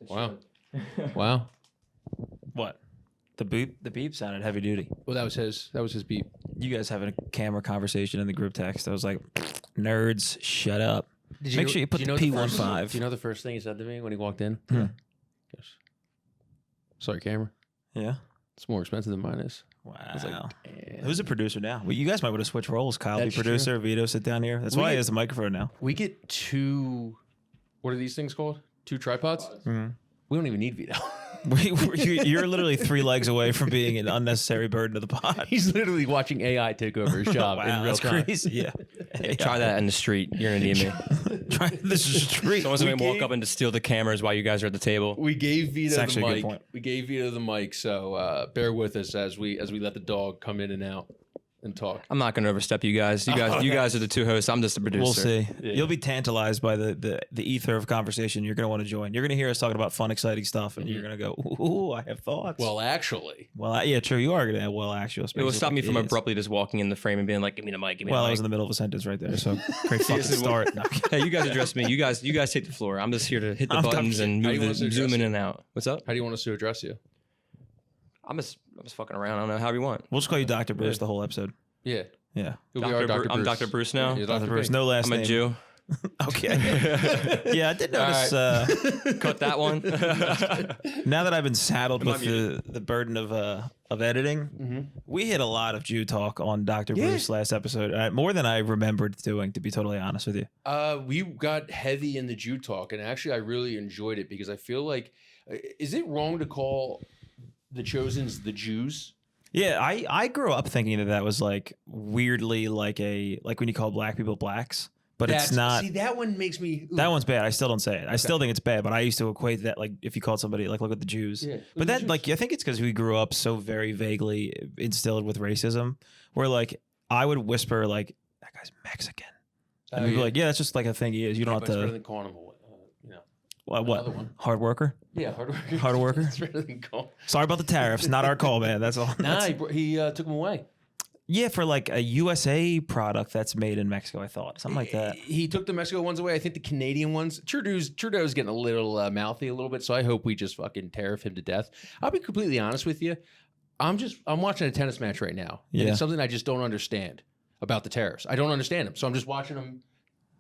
Wow. Wow. What? The beep sounded heavy duty. Well, that was his beep. You guys having a camera conversation in the group text. I was like, nerds, shut up. Make sure you put the P15. Do you know the first thing he said to me when he walked in? Hmm. Yes. Sorry, camera. Yeah. It's more expensive than mine is. Wow. I was like, damn. Who's the producer now? Well, you guys might want to switch roles. Kyle be That's producer, Vito sit down here. That's why he has the microphone now. We get two. What are these things called? Two tripods. Mm-hmm. We don't even need Vito. You're literally 3 legs away from being an unnecessary burden to the pod. He's literally watching AI take over his job in real that's time. crazy. Yeah. Try that in the street. You're gonna need me. Try this is street. Someone's gonna walk up and just steal the cameras while you guys are at the table. We gave Vito It's actually the a mic. good point. We gave Vito the mic, so bear with us as we let the dog come in and out and talk. I'm not gonna overstep you guys. You guys are the 2 hosts. I'm just the producer. We'll see. Yeah. You'll be tantalized by the ether of conversation. You're going to want to join. You're going to hear us talking about fun, exciting stuff, and you're going to go, ooh, I have thoughts. Well, actually, yeah, true. You are going to have actually. It will stop me from abruptly just walking in the frame and being like, "Give me the mic." Give me the I mic. was in the middle of a sentence right there, so great fucking start. No. Hey, you guys address me. You guys take the floor. I'm just here to hit the buttons and How do you want move us to zoom address in you? and out. What's up? how do you want us to address you? I'm just fucking around. I don't know. However you want. We'll just call you Dr. Bruce the whole episode. Yeah, Yeah. you'll be our Dr. Bruce. I'm Dr. Bruce now. Yeah, Dr. Bruce, no last I'm name. a Jew. Okay. Yeah, I did notice. Cut that one. Now that I've been saddled with the burden of editing, we hit a lot of Jew talk on Dr. Bruce last episode, more than I remembered doing, to be totally honest with you. We got heavy in the Jew talk, and actually, I really enjoyed it because I feel like, is it wrong to call the Chosens the Jews? Yeah, I grew up thinking that was like weirdly like when you call black people blacks, but it's not. See, that one makes me. That one's bad. I still don't say it. I still think it's bad, but I used to equate that like if you called somebody like look at the Jews. Yeah, but then like I think it's because we grew up so very vaguely instilled with racism, where like I would whisper like that guy's Mexican, and we'd be like, yeah, that's just like a thing he is. You don't have It's better to. than calling him you know. What? Another one. Hard worker? Yeah, hard worker. Hard worker? It's better than calling. Sorry about the tariffs. Not our call, man. That's all. Nah, he took him away. Yeah, for like a USA product that's made in Mexico, I thought. Something like that. He took the Mexico ones away. I think the Canadian ones. Trudeau's getting a little mouthy a little bit, so I hope we just fucking tariff him to death. I'll be completely honest with you. I'm watching a tennis match right now. And Yeah. it's something I just don't understand about the tariffs. I don't understand them. So I'm just watching them.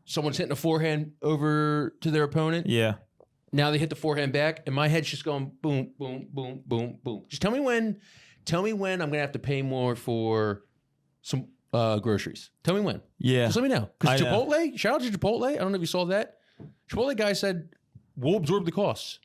Someone's hitting a forehand over to their opponent. Yeah. Now they hit the forehand back, and my head's just going boom, boom, boom, boom, boom. Just tell me when I'm gonna have to pay more for some groceries. Tell me when. Yeah. Just let me know. I Because know. Chipotle, shout out to Chipotle. I don't know if you saw that. Chipotle guy said, we'll absorb the costs.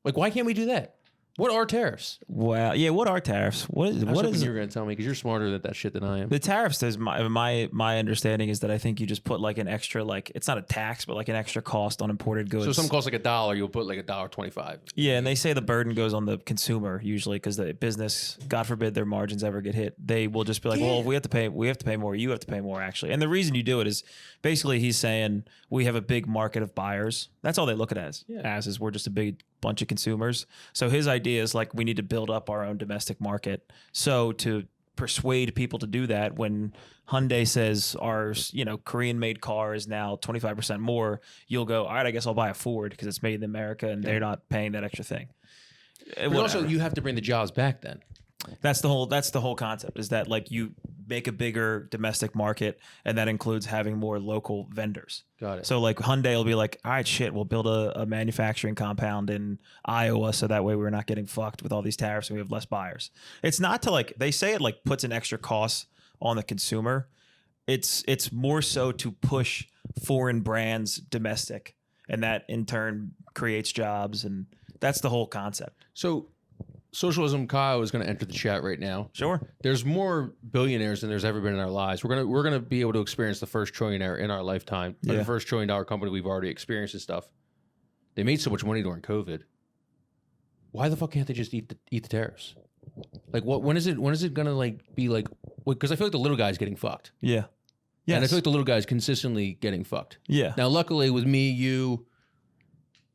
Like, why can't we do that? What are tariffs? Wow. Yeah. What are tariffs? What is I was what hoping is you were going to tell me because you're smarter at that shit than I am. the tariffs? Is my understanding is that I think you just put like an extra it's not a tax but like an extra cost on imported goods. So something costs like $1, you'll put like $1.25. Yeah, and they say the burden goes on the consumer usually because the business, God forbid, their margins ever get hit. They will just be like, well, we have to pay more. You have to pay more actually. And the reason you do it is basically he's saying we have a big market of buyers. That's all they look at it as is we're just a big bunch of consumers. So his idea is like we need to build up our own domestic market. So to persuade people to do that, when Hyundai says our Korean made car is now 25% more, you'll go, all right, I guess I'll buy a Ford because it's made in America and they're not paying that extra thing. But also, you have to bring the jobs back then. That's the whole concept is that like you make a bigger domestic market and that includes having more local vendors. Got it. So like Hyundai will be like, all right, shit, we'll build a manufacturing compound in Iowa so that way we're not getting fucked with all these tariffs and we have less buyers. It's not to like, they say it like puts an extra cost on the consumer. It's more so to push foreign brands domestic, and that in turn creates jobs, and that's the whole concept. So Socialism Kyle is going to enter the chat right now. Sure. There's more billionaires than there's ever been in our lives. We're gonna be able to experience the first trillionaire in our lifetime. Or Yeah. the first $1 trillion company we've already experienced and stuff. They made so much money during COVID. Why the fuck can't they just eat the tariffs? Like what? When is it gonna like be like? Because I feel like the little guy's getting fucked. Yeah. Yeah. And I feel like the little guy's consistently getting fucked. Yeah. Now, luckily, with me, you,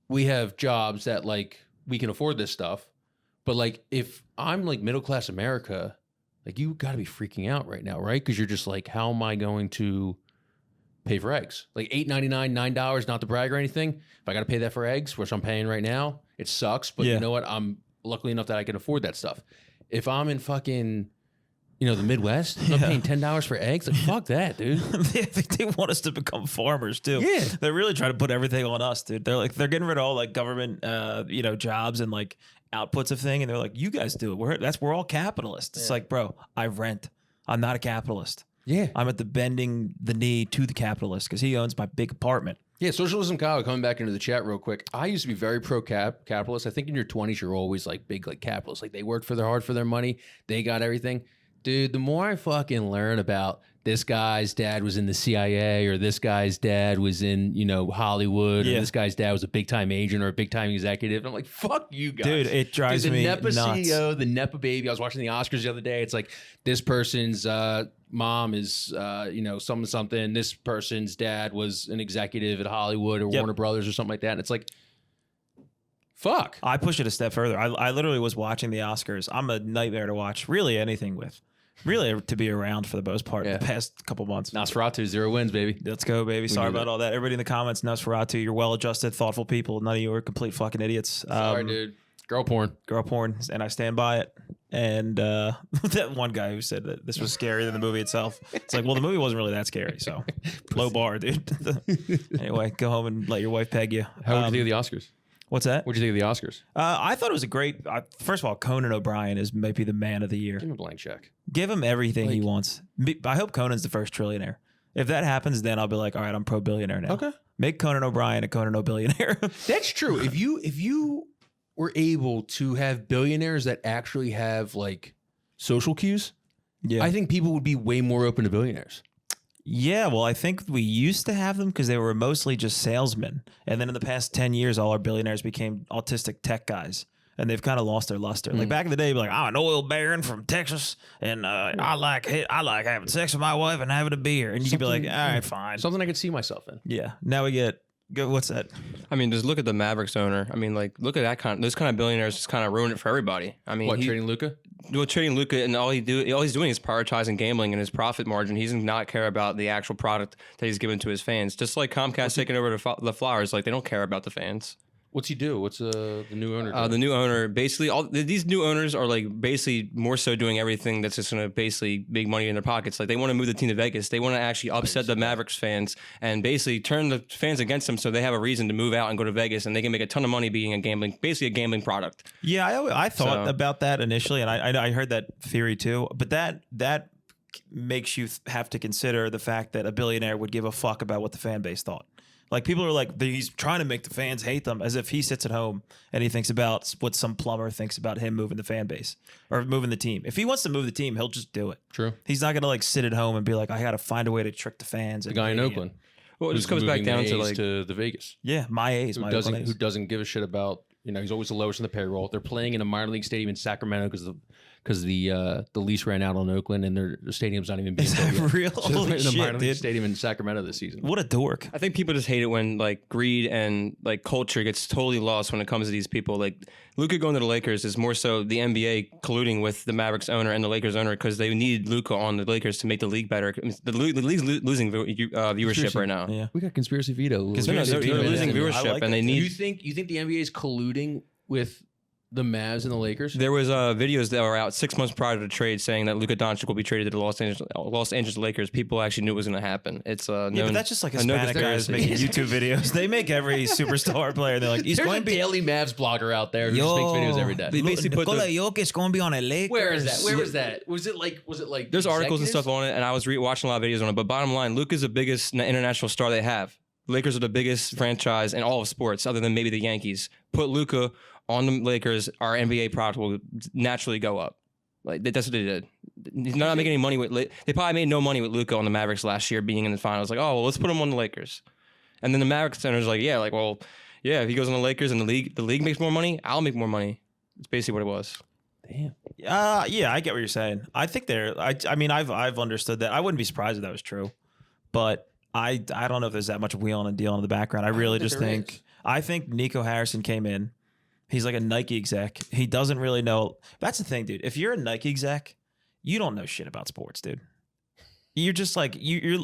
we have jobs that like we can afford this stuff. But like, if I'm like middle class America, like you got to be freaking out right now, right? Because you're just like, how am I going to pay for eggs? Like $8.99, $9, not to brag or anything. If I got to pay that for eggs, which I'm paying right now, It sucks, but Yeah. you know what? I'm lucky enough that I can afford that stuff. If I'm in fucking, the Midwest, I'm paying $10 for eggs. Like, fuck that, dude. they want us to become farmers too. Yeah. They're really trying to put everything on us, dude. They're getting rid of all like government, jobs and like outputs of thing. And they're like, you guys do it. We're all capitalists. It's like, bro, I rent. I'm not a capitalist. Yeah. I'm at the bending the knee to the capitalist because he owns my big apartment. Yeah, Socialism Kyle, coming back into the chat real quick. I used to be very pro-capitalist. I think in your 20s, you're always like big like capitalists. Like they worked hard for their money. They got everything. Dude, the more I fucking learn about this guy's dad was in the CIA or this guy's dad was in, Hollywood or this guy's dad was a big-time agent or a big-time executive, I'm like, fuck you guys. Dude, it drives me nuts. The NEPA nuts. CEO, the NEPA baby. I was watching the Oscars the other day. It's like this person's mom is, something. This person's dad was an executive at Hollywood or Warner Brothers or something like that. And it's like, fuck. I push it a step further. I literally was watching the Oscars. I'm a nightmare to watch really anything with. Really to be around for the most part the past couple months. Nosferatu, 0 wins, baby. Let's go, baby. Sorry about all that. Everybody in the comments, Nosferatu, you're well-adjusted, thoughtful people. None of you are complete fucking idiots. Sorry, dude. Girl porn, and I stand by it. And that one guy who said that this was scarier than the movie itself. It's like, well, the movie wasn't really that scary, so low bar, dude. Anyway, go home and let your wife peg you. How would you think of the Oscars? What's that? What'd you think of the Oscars? I thought it was a great. First of all, Conan O'Brien is maybe the man of the year. Give him a blank check. Give him everything he wants. I hope Conan's the first trillionaire. If that happens, then I'll be like, all right, I'm pro billionaire now. Okay. Make Conan O'Brien a Conan O'Billionaire. That's true. If you were able to have billionaires that actually have like social cues, I think people would be way more open to billionaires. Yeah, well, I think we used to have them because they were mostly just salesmen. And then in the past 10 years, all our billionaires became autistic tech guys. And they've kind of lost their luster. Like back in the day, you'd be like, I'm an oil baron from Texas, and I like having sex with my wife and having a beer. And you'd be like, all right, fine. Something I could see myself in. Yeah. Now we get, what's that? I mean, just look at the Mavericks owner. I mean, like, look at that those kind of billionaires just kind of ruin it for everybody. I mean, trading Luka? Well, trading Luka, and all he's doing is prioritizing gambling and his profit margin. He does not care about the actual product that he's given to his fans. Just like Comcast taking over the Flowers, like they don't care about the fans. What's he do? What's the new owner do? The new owner, basically, these new owners are like basically more so doing everything that's just going to basically make money in their pockets. Like they want to move the team to Vegas. They want to actually upset the Mavericks fans and basically turn the fans against them so they have a reason to move out and go to Vegas and they can make a ton of money being basically a gambling product. Yeah, I thought about that initially, and I heard that theory too. But that makes you have to consider the fact that a billionaire would give a fuck about what the fan base thought. Like people are like, he's trying to make the fans hate them, as if he sits at home and he thinks about what some plumber thinks about him moving the fan base or moving the team. If he wants to move the team, he'll just do it. True. He's not gonna like sit at home and be like, I got to find a way to trick the fans. The guy in Oakland. Well, it just comes back down to like to the Vegas. Yeah, my A's, Who doesn't give a shit about, he's always the lowest in the payroll. They're playing in a minor league stadium in Sacramento because the lease ran out on Oakland and the stadium's not even being built yet. Real? So they're Holy in a minor shit, league dude. stadium in Sacramento this season. What a dork. I think people just hate it when like greed and like culture gets totally lost when it comes to these people. Like Luka going to the Lakers is more so the NBA colluding with the Mavericks owner and the Lakers owner because they need Luka on the Lakers to make the league better. I mean, the league's losing viewership right now. Yeah. We got conspiracy Vito. They're losing viewership, like and it. they need. You think the NBA is colluding with the Mavs and the Lakers? There was videos that were out 6 months prior to the trade saying that Luka Doncic will be traded to the Los Angeles Lakers. People actually knew it was going to happen. It's Yeah, but that's just like Hispanic guys making YouTube videos. They make every superstar player. They're like, he's There's going a to be daily Mavs blogger out there who just makes videos every day. They basically put Nikola Jokic going to be on a Lakers. Where is that? Where was that? Was it like There's articles and executives? stuff on it, and I was watching a lot of videos on it. But bottom line, Luka's the biggest international star they have. Lakers are the biggest franchise in all of sports, other than maybe the Yankees. Put Luka on the Lakers, our NBA product will naturally go up. Like that's what they did. He's not making any money with. They probably made no money with Luka on the Mavericks last year, being in the finals. Like, oh well, let's put him on the Lakers. And then the Mavericks center's like, yeah, if he goes on the Lakers and the league makes more money, I'll make more money. It's basically what it was. Damn. Yeah, I get what you're saying. I think I mean, I've understood that. I wouldn't be surprised if that was true, but I don't know if there's that much wheeling and dealing in the background. I really just think I think Nico Harrison came in. He's like a Nike exec. He doesn't really know. That's the thing, dude. If you're a Nike exec, you don't know shit about sports, dude. You're just like you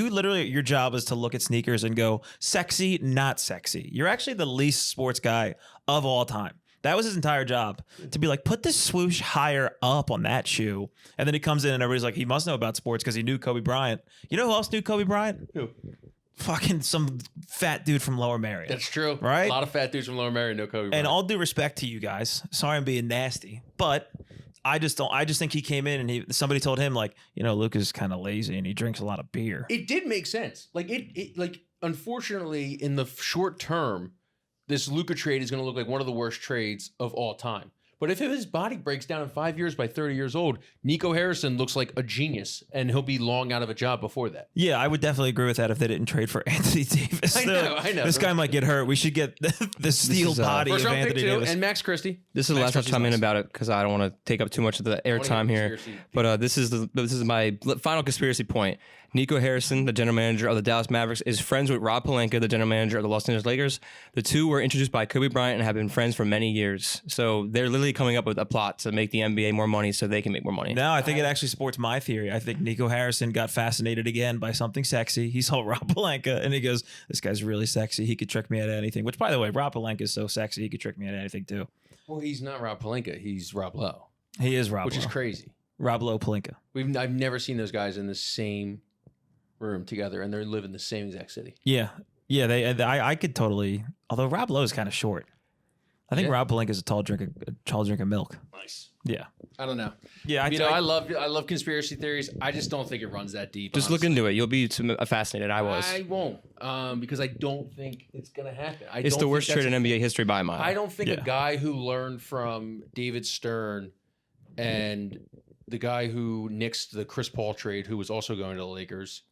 literally, your job is to look at sneakers and go sexy, not sexy. You're actually the least sports guy of all time. That was his entire job, to be like, put this swoosh higher up on that shoe. And then he comes in and everybody's like, he must know about sports because he knew Kobe Bryant. You know who else knew Kobe Bryant? Who? Fucking some fat dude from Lower Merion. That's true. Right? A lot of fat dudes from Lower Merion know Kobe Bryant. And all due respect to you guys, sorry I'm being nasty, but I just think he came in and somebody told him like, Luke is kind of lazy and he drinks a lot of beer. It did make sense. Like unfortunately, in the short term, this Luka trade is going to look like one of the worst trades of all time. But if his body breaks down in 5 years by 30 years old, Nico Harrison looks like a genius, and he'll be long out of a job before that. Yeah, I would definitely agree with that if they didn't trade for Anthony Davis. I know. This guy might get hurt. We should get the steel body of First round Anthony pick Davis. and Max Christie. This is the last time I'm chiming in about it because I don't want to take up too much of the airtime here. But this is my final conspiracy point. Nico Harrison, the general manager of the Dallas Mavericks, is friends with Rob Pelinka, the general manager of the Los Angeles Lakers. The two were introduced by Kobe Bryant and have been friends for many years. So they're literally coming up with a plot to make the NBA more money so they can make more money. No, I think it actually supports my theory. I think Nico Harrison got fascinated again by something sexy. He saw Rob Pelinka and he goes, this guy's really sexy. He could trick me out of anything. Which, by the way, Rob Pelinka is so sexy, he could trick me out of anything too. Well, he's not Rob Pelinka. He's Rob Lowe. He is Rob Which Lowe. is crazy. Rob Lowe Pelinka. I've never seen those guys in the same room together, and they live in the same exact city. Yeah. I could totally. Although Rob Lowe is kind of short. I think Rob Pelinka is a tall drink of milk. Nice. Yeah. I don't know. Yeah. I love conspiracy theories. I just don't think it runs that deep. Just honestly. look into it. You'll be fascinated. I was. I won't, because I don't think it's gonna happen. It's the worst trade in NBA history by a mile. I don't think a guy who learned from David Stern and the guy who nixed the Chris Paul trade, who was also going to the Lakers,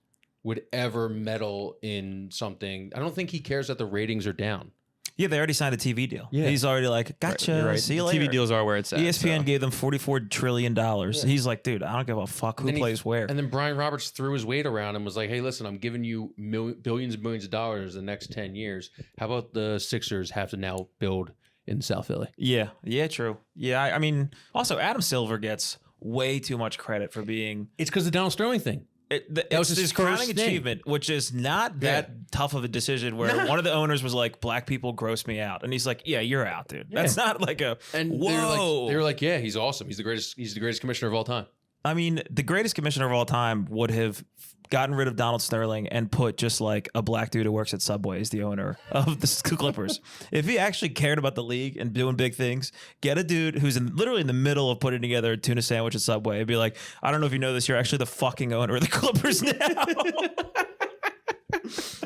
would ever meddle in something. I don't think he cares that the ratings are down. Yeah, they already signed a TV deal. Yeah. He's already like, gotcha. You're right. See you The later. TV deals are where it's at. ESPN gave them $44 trillion. He's like, dude, I don't give a fuck who plays where. And then Brian Roberts threw his weight around and was like, hey, listen, I'm giving you billions and billions of dollars the next 10 years. How about the Sixers have to now build in South Philly? Yeah, true. Yeah, I mean, also Adam Silver gets way too much credit for being. It's because of the Donald Sterling thing. That was his crowning achievement, which is not that tough of a decision. Where one of the owners was like, "Black people gross me out," and he's like, "Yeah, you're out, dude." That's not like a whoa. They were like, "Yeah, he's awesome. He's the greatest commissioner of all time." I mean, the greatest commissioner of all time would have gotten rid of Donald Sterling and put just like a black dude who works at Subway as the owner of the Clippers. If he actually cared about the league and doing big things, get a dude who's literally in the middle of putting together a tuna sandwich at Subway and be like, I don't know if you know this, you're actually the fucking owner of the Clippers now.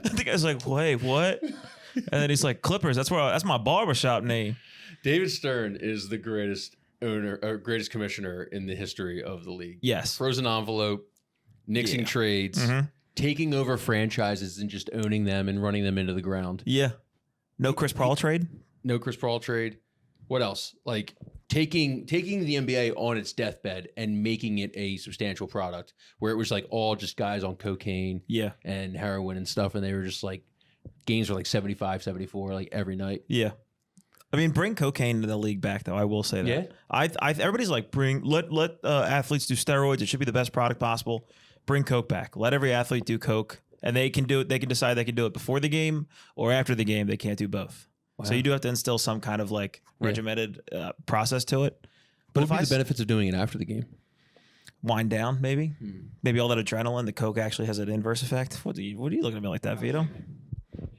The guy's like, wait, what? And then he's like, Clippers, that's my barbershop name. David Stern is the greatest owner or greatest commissioner in the history of the league. Yes. Frozen envelope, nixing trades, taking over franchises and just owning them and running them into the ground. Yeah. No Chris Paul trade? No Chris Paul trade. What else? Like taking the NBA on its deathbed and making it a substantial product where it was like all just guys on cocaine and heroin and stuff. And they were just like, games were like 75, 74, like every night. Yeah. I mean, bring cocaine to the league back, though. I will say that. Yeah. Everybody's like, let athletes do steroids. It should be the best product possible. Bring coke back. Let every athlete do coke, and they can do it. They can decide they can do it before the game or after the game. They can't do both. Wow. So you do have to instill some kind of like regimented process to it. But what would be the benefits of doing it after the game? Wind down, maybe. Maybe all that adrenaline, the coke actually has an inverse effect. What are you looking at me like that, Vito?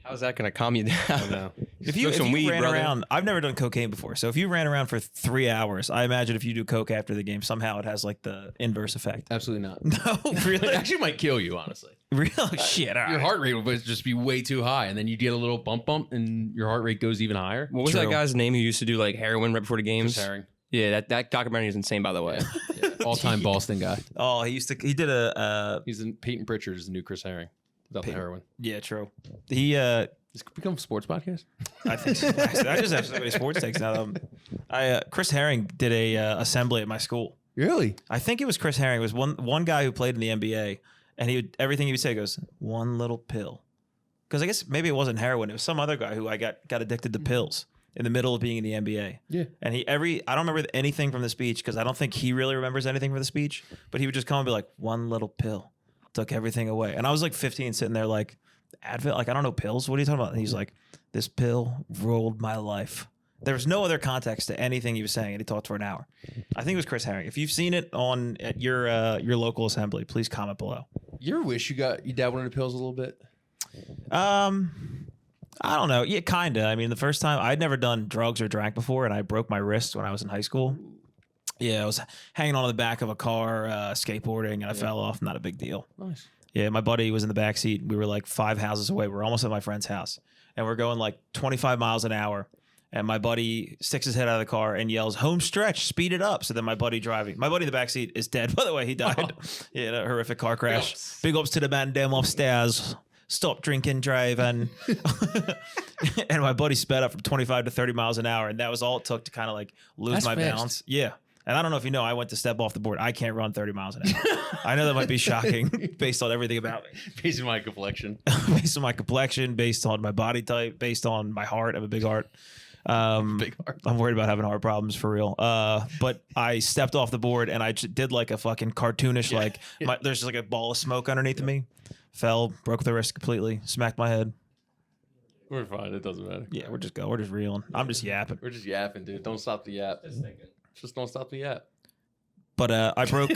How's that going to calm you down? No. If you ran around, I've never done cocaine before. So if you ran around for 3 hours, I imagine if you do coke after the game, somehow it has like the inverse effect. Absolutely not. No, really? It actually might kill you, honestly. Real shit. All right. Your heart rate would just be way too high, and then you get a little bump, and your heart rate goes even higher. What was that guy's name who used to do like heroin right before the games? Chris Herring. Yeah, that documentary is insane, by the way. All-time Boston guy. Oh, he's in Peyton Pritchard is the new Chris Herring without the heroin. Yeah, true. He Does it become a sports podcast? I think so. I just have so many sports takes now. Chris Herring did a assembly at my school. Really? I think it was Chris Herring. It was one guy who played in the NBA, and everything he would say goes, one little pill. Because I guess maybe it wasn't heroin. It was some other guy who I got addicted to pills in the middle of being in the NBA. Yeah. And I don't remember anything from the speech because I don't think he really remembers anything from the speech, but he would just come and be like, one little pill. took everything away. And I was like 15 sitting there like, Advil, like, I don't know pills. What are you talking about? And he's like, this pill rolled my life. There was no other context to anything he was saying, and he talked for an hour. I think it was Chris Herring. If you've seen it at your local assembly, please comment below. You wish you dabbled into pills a little bit? I don't know. Yeah, kind of. I mean, the first time I'd never done drugs or drank before, and I broke my wrist when I was in high school. Yeah, I was hanging on the back of a car, skateboarding, and I fell off. Not a big deal. Nice. Yeah, my buddy was in the back seat. We were like 5 houses away. We're almost at my friend's house, and we're going like 25 miles an hour. And my buddy sticks his head out of the car and yells, "Home stretch, speed it up." So then my buddy in the back seat is dead. By the way, he died. Yeah, in a horrific car crash. Big ups to the man down upstairs. Stop drinking, drive, and and my buddy sped up from 25 to 30 miles an hour, and that was all it took to kind of like lose my balance. Yeah. And I don't know if you know, I went to step off the board. I can't run 30 miles an hour. I know that might be shocking based on everything about me. Based on my complexion. Based on my complexion, based on my body type, based on my heart. I have a big heart. Big heart. I'm worried about having heart problems for real. But I stepped off the board and I did like a fucking cartoonish, there's just like a ball of smoke underneath me. Fell, broke the wrist completely, smacked my head. We're fine. It doesn't matter. Yeah, we're just reeling. I'm just yapping. We're just yapping, dude. Don't stop the yap. Just don't stop the yap. But I broke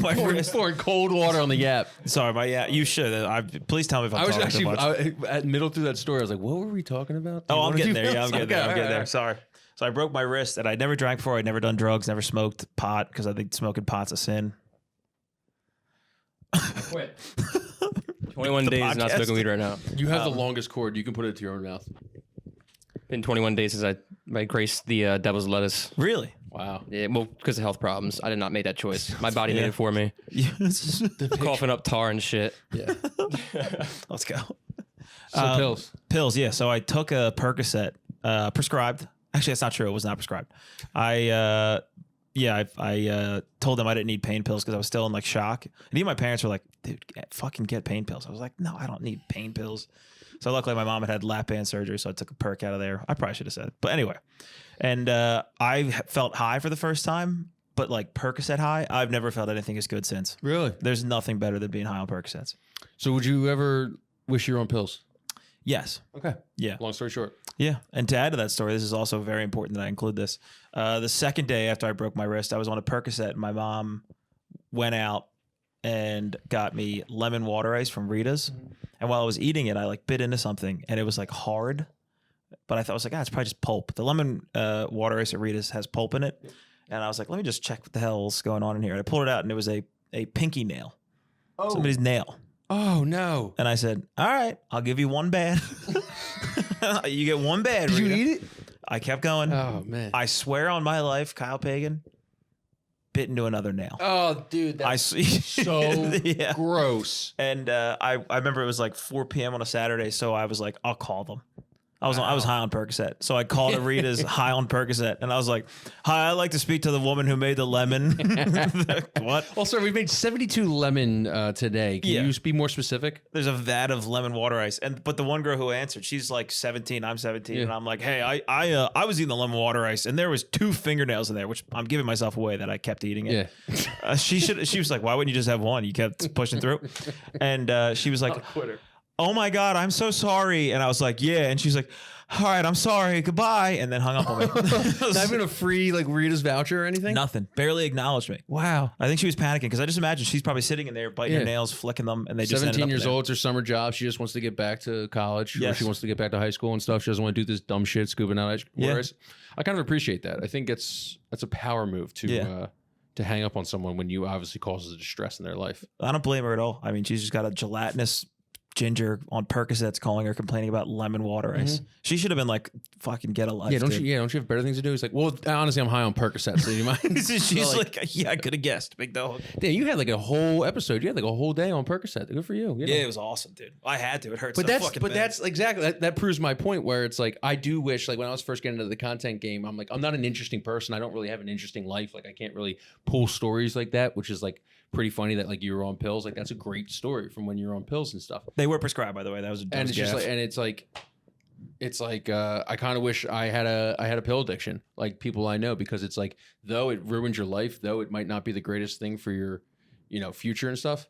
my wrist. Pouring cold water on the yap. Sorry, you should. Please tell me if I'm talking too much. At middle through that story, I was like, what were we talking about? Oh, I'm getting there. Yeah, I'm getting there. Sorry. So I broke my wrist, and I'd never drank before. I'd never done drugs, never smoked pot, because I think smoking pot's a sin. Quit. 21 days not smoking weed right now. You have the longest cord. You can put it to your own mouth. Been 21 days since I graced the devil's lettuce. Really? Wow. Yeah, well, because of health problems. I did not make that choice. My body made it for me. Coughing up tar and shit. Yeah. Let's go. So pills. Pills, yeah. So I took a Percocet, prescribed. Actually, that's not true. It was not prescribed. I told them I didn't need pain pills because I was still in like shock. And even my parents were like, dude, fucking get pain pills. I was like, no, I don't need pain pills. So luckily my mom had lap band surgery, so I took a perk out of there. I probably should have said it. But anyway. And I felt high for the first time, but like Percocet high, I've never felt anything as good since. Really? There's nothing better than being high on Percocets. So would you ever wish you were on pills? Yes. Okay. Yeah. Long story short. Yeah. And to add to that story, this is also very important that I include this. The second day after I broke my wrist, I was on a Percocet, and my mom went out and got me lemon water ice from Rita's. And while I was eating it, I like bit into something, and it was like hard. But I was like, it's probably just pulp. The lemon water ice at Rita's has pulp in it. And I was like, let me just check what the hell's going on in here. And I pulled it out, and it was a pinky nail. Oh. Somebody's nail. Oh, no. And I said, all right, I'll give you one bad. You get one bad, Did Rita. you eat it? I kept going. Oh, man. I swear on my life, Kyle Pagan bit into another nail. Oh, dude. That's so gross. And I remember it was like 4 p.m. on a Saturday, so I was like, I'll call them. I was high on Percocet. So I called Rita's high on Percocet, and I was like, hi, I'd like to speak to the woman who made the lemon. What? Well, sir, we made 72 lemon today. Can you be more specific? There's a vat of lemon water ice. But the one girl who answered, she's like 17, I'm 17. Yeah. And I'm like, hey, I was eating the lemon water ice, and there was 2 fingernails in there, which I'm giving myself away that I kept eating it. Yeah. She was like, why wouldn't you just have one? You kept pushing through. And she was like, oh my God, I'm so sorry. And I was like, yeah. And she's like, all right, I'm sorry. Goodbye. And then hung up on me. Not even a free like Rita's voucher or anything? Nothing. Barely acknowledged me. Wow. I think she was panicking because I just imagine she's probably sitting in there biting her nails, flicking them, and they just 17 years old, it's her summer job. She just wants to get back to college. Or she wants to get back to high school and stuff. She doesn't want to do this dumb shit, scooping out ice. I kind of appreciate that. I think that's a power move to hang up on someone when you obviously causes a distress in their life. I don't blame her at all. I mean, she's just got a gelatinous ginger on Percocets calling her complaining about lemon water ice. She should have been like, fucking get a life. Don't you have better things to do? He's like, well, honestly, I'm high on Percocets. So you mind? She's like, yeah, I could have guessed, big dog. Damn, you had like a whole episode. You had like a whole day on Percocet. Good for you. Yeah, it was awesome, dude. I had to. It hurts. But that's exactly that proves my point where it's like I do wish, like when I was first getting into the content game, I'm like, I'm not an interesting person. I don't really have an interesting life. Like I can't really pull stories like that, which is like pretty funny that like you were on pills. Like that's a great story from when you were on pills and stuff. They were prescribed, by the way. That was a and it's just like, and it's like I kind of wish I had a pill addiction like people I know, because it's like, though it ruins your life, though it might not be the greatest thing for your future and stuff,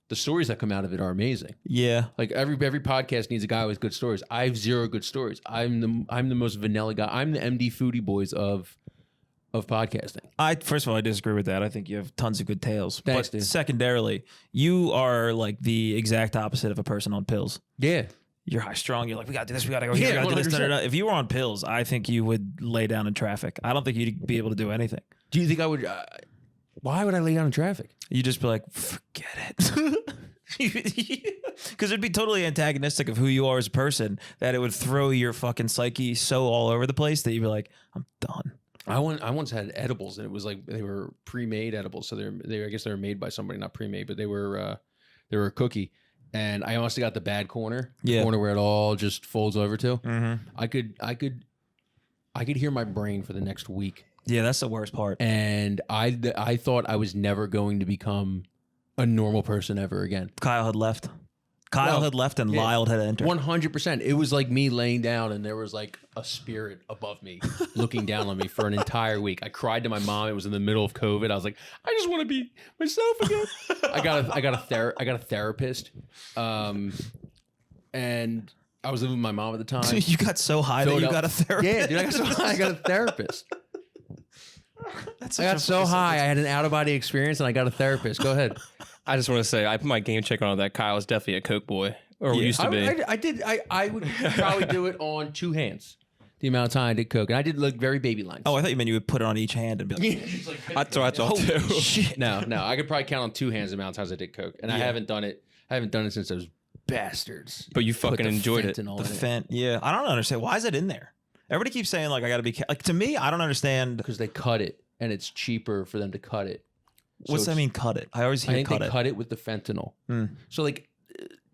the stories that come out of it are amazing. Yeah. Like every podcast needs a guy with good stories. I have zero good stories. I'm the most vanilla guy. I'm the MD Foodie Boys of podcasting. First of all, I disagree with that. I think you have tons of good tales. Thanks, but dude. secondarily, you are like the exact opposite of a person on pills. Yeah. You're high strong. You're like, we got to do this. We got to go here. We got to do this. 100%. Da, da, da. If you were on pills, I think you would lay down in traffic. I don't think you'd be able to do anything. Do you think I would? Why would I lay down in traffic? You'd just be like, forget it. Because it'd be totally antagonistic of who you are as a person, that it would throw your fucking psyche so all over the place that you'd be like, I'm done. I once had edibles, and it was like they were pre-made edibles. So I guess they were made by somebody, not pre-made, but they were a cookie. And I honestly got the bad corner, the corner where it all just folds over to. Mm-hmm. I could hear my brain for the next week. Yeah, that's the worst part. And I thought I was never going to become a normal person ever again. Kyle had left. And Lyle had entered. 100%. It was like me laying down, and there was like a spirit above me looking down on me for an entire week. I cried to my mom. It was in the middle of COVID. I was like, I just want to be myself again. I got a therapist, and I was living with my mom at the time. You got so high that you got a therapist. Yeah, dude, I got so high. I got a therapist. I I got so high. I had an out of body experience, and I got a therapist. Go ahead. I just want to say, I put my game check on that. Kyle is definitely a Coke boy, or used to be. I would probably do it on two hands. The amount of time I did Coke, and I did look very baby lines. Oh, I thought you meant you would put it on each hand and be like, That's what I thought too. shit. No, I could probably count on two hands the amount of times I did Coke, and I haven't done it. I haven't done it since those bastards. But you put fucking the enjoyed it. fentanyl The in it. Fent. Yeah, I don't understand. Why is it in there? Everybody keeps saying like I got to be like, to me, I don't understand. Because they cut it, and it's cheaper for them to cut it. So What's that mean? Cut it. I always I hear think cut they it. cut it with the fentanyl. So like,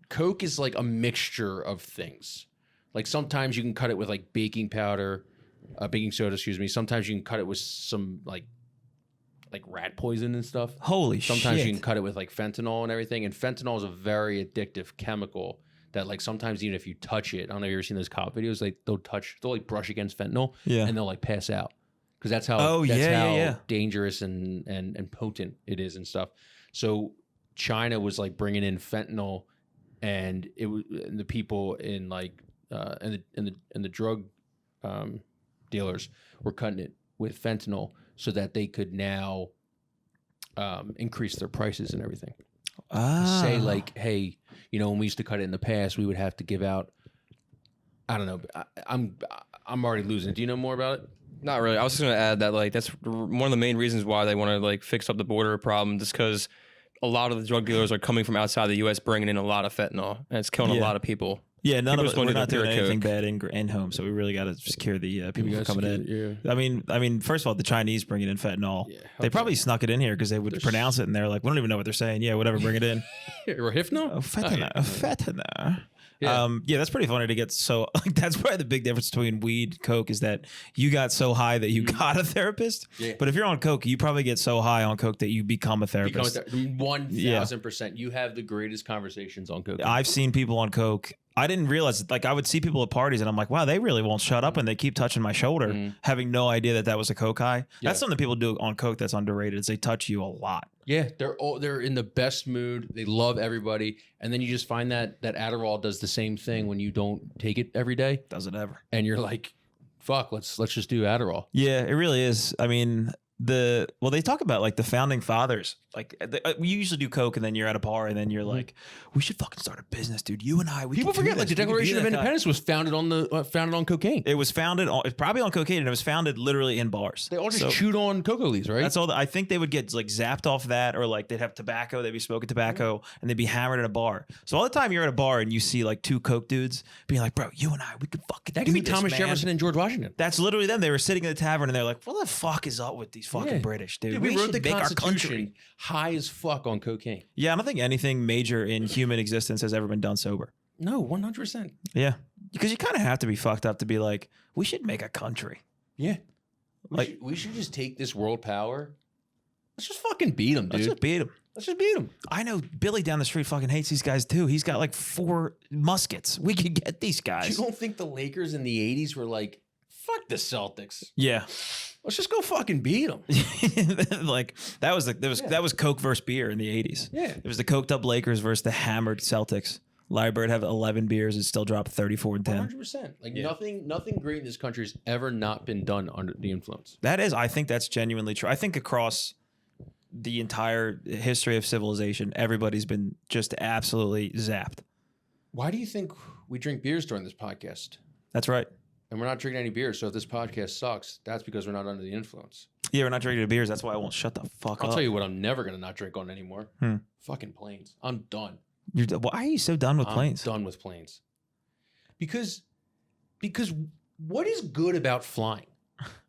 Coke is like a mixture of things. Like sometimes you can cut it with like baking powder, baking soda. Excuse me. Sometimes you can cut it with some like rat poison and stuff. Holy shit. Sometimes you can cut it with like fentanyl and everything. And fentanyl is a very addictive chemical that like sometimes even if you touch it, I don't know if you've ever seen those cop videos, like they'll like brush against fentanyl and they'll like pass out. Because that's how dangerous and potent it is and stuff. So China was like bringing in fentanyl, and the people in like and the drug dealers were cutting it with fentanyl so that they could now increase their prices and everything. Say like, hey, when we used to cut it in the past, we would have to give out. I don't know. I'm already losing it. Do you know more about it? Not really. I was just going to add that like that's one of the main reasons why they want to like fix up the border problem, just because a lot of the drug dealers are coming from outside the U.S. bringing in a lot of fentanyl, and it's killing a lot of people. Yeah, none People of us. just want We're to not do doing pure anything Coke. bad in home, so we really got to secure the people from coming in. Yeah. I mean, first of all, the Chinese bringing in fentanyl. Yeah, They probably snuck it in here because they would pronounce it, and they're like, we don't even know what they're saying. Yeah, whatever, bring it in. Or Hifno? Oh, fentanyl. Fentanyl. Yeah. That's pretty funny to get so like that's probably the big difference between weed, Coke is that you got so high that you got a therapist. Yeah. But if you're on Coke, you probably get so high on Coke that you become a therapist. 1000%. You have the greatest conversations on Coke. I've seen people on Coke. I didn't realize like I would see people at parties and I'm like, wow, they really won't shut up and they keep touching my shoulder, having no idea that was a Coke high. Yeah. That's something people do on Coke that's underrated is they touch you a lot. Yeah, they're in the best mood. They love everybody, and then you just find that Adderall does the same thing when you don't take it every day, Does it ever? and you're like, "Fuck, let's just do Adderall." Yeah, it really is. I mean, they talk about like the founding fathers. Like we usually do Coke, and then you're at a bar, and then you're like, "We should fucking start a business, dude. You and I." People forget like the Declaration of Independence was founded on cocaine. It was founded on probably on cocaine, and it was founded literally in bars. They all just chewed on cocoa leaves, right? That's all. I think they would get like zapped off that, or like they'd have tobacco. They'd be smoking tobacco, and they'd be hammered at a bar. So all the time you're at a bar and you see like two Coke dudes being like, "Bro, you and I, we could fucking That do could be this, Thomas man." Jefferson and George Washington. That's literally them. They were sitting in the tavern and they're like, "What the fuck is up with these fucking British, dude? We wrote should the make our Constitution country." high as fuck on cocaine. Yeah, I don't think anything major in human existence has ever been done sober. No, 100%. Yeah, because you kind of have to be fucked up to be like, we should make a country. Yeah, Like- we should just take this world power. Let's just fucking beat them, dude. Let's just beat them. Let's just beat them. I know Billy down the street fucking hates these guys too. He's got like 4 muskets. We could get these You guys. don't think the Lakers in the 80s were like, fuck the Celtics? Yeah. Let's just go fucking beat them. Like that was Coke versus beer in the 80s. Yeah. It was the coked up Lakers versus the hammered Celtics. Larry Bird had 11 beers and still dropped 34 and 10. 100%. Like nothing great in this country has ever not been done under the influence. I think that's genuinely true. I think across the entire history of civilization, everybody's been just absolutely zapped. Why do you think we drink beers during this podcast? That's right. And we're not drinking any beer, so if this podcast sucks, that's because we're not under the influence. Yeah, we're not drinking the beers. That's why I won't shut the fuck up. I'll tell you what I'm never going to not drink on anymore. Fucking planes. I'm done. Why are you so done with planes? I'm done with planes. Because what is good about flying?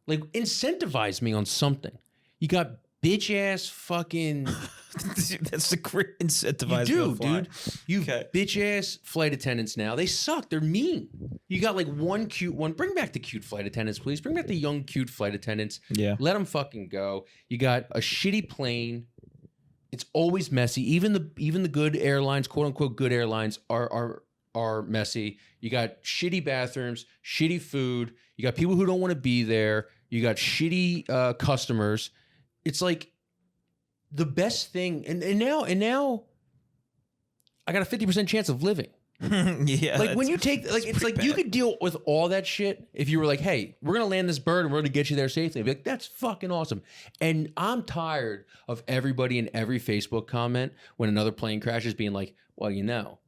Like, incentivize me on something. You got bitch ass fucking... That's the great incentivized. You do, dude. You bitch ass flight attendants now. They suck. They're mean. You got like one cute one. Bring back the cute flight attendants, please. Bring back the young cute flight attendants. Yeah. Let them fucking go. You got a shitty plane. It's always messy. Even the good airlines, quote unquote good airlines, are messy. You got shitty bathrooms, shitty food. You got people who don't want to be there. You got shitty customers. It's like the best thing, and now I got a 50% chance of living. Yeah. Like when you take, like, it's like bad. You could deal with all that shit if you were like, hey, we're going to land this bird and we're going to get you there safely. I'd be like, that's fucking awesome. And I'm tired of everybody in every Facebook comment when another plane crashes being like, well, you know,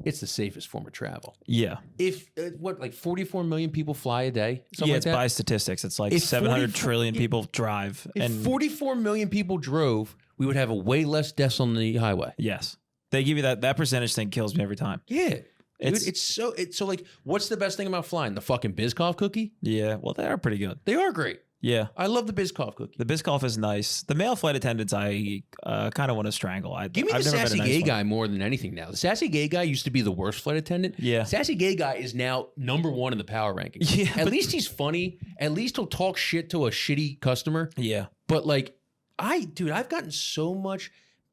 it's the safest form of travel. Yeah. If, like 44 million people fly a day? Yeah, like it's that? by statistics. It's like 700 trillion people drive. If and 44 million people drove, we would have a way less deaths on the highway. Yes. They give you that percentage thing kills me every time. Yeah. It's so like, what's the best thing about flying? The fucking Biscoff cookie? Yeah. Well, they are pretty good. They are great. Yeah. I love the Biscoff cookie. The Biscoff is nice. The male flight attendants, I kind of want to strangle. Give me the sassy gay guy more than anything now. The sassy gay guy used to be the worst flight attendant. Yeah. Sassy gay guy is now #1 in the power rankings. Yeah. At least he's funny. At least he'll talk shit to a shitty customer. Yeah. But like, I've gotten so much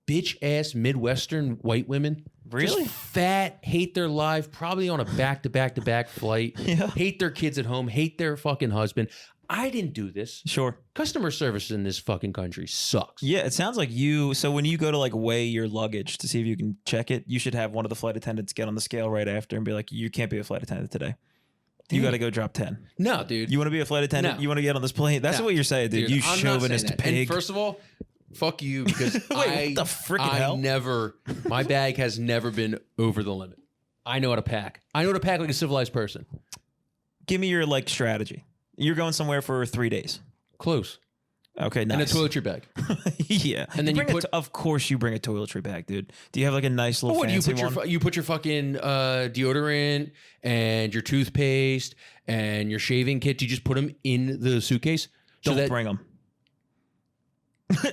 bitch ass Midwestern white women. Really? Just fat, hate their life, probably on a back-to-back flight. Yeah. Hate their kids at home, hate their fucking husband. I didn't do this. Sure. Customer service in this fucking country sucks. Yeah, it sounds like so when you go to like weigh your luggage to see if you can check it, you should have one of the flight attendants get on the scale right after and be like, you can't be a flight attendant today. You got to go drop 10. No, dude. You want to be a flight attendant? No. You want to get on this plane? That's what you're saying, dude. You I'm not chauvinist saying that. pig. And first of all, fuck you, because Wait, what the frickin' hell? My bag has never been over the limit. I know how to pack. I know how to pack like a civilized person. Give me your like strategy. You're going somewhere for 3 days. Close. Okay, nice. And a toiletry bag. Yeah. And then of course you bring a toiletry bag, dude. Do you have like a nice little fancy one? You put your fucking deodorant and your toothpaste and your shaving kit. You just put them in the suitcase. Don't bring them.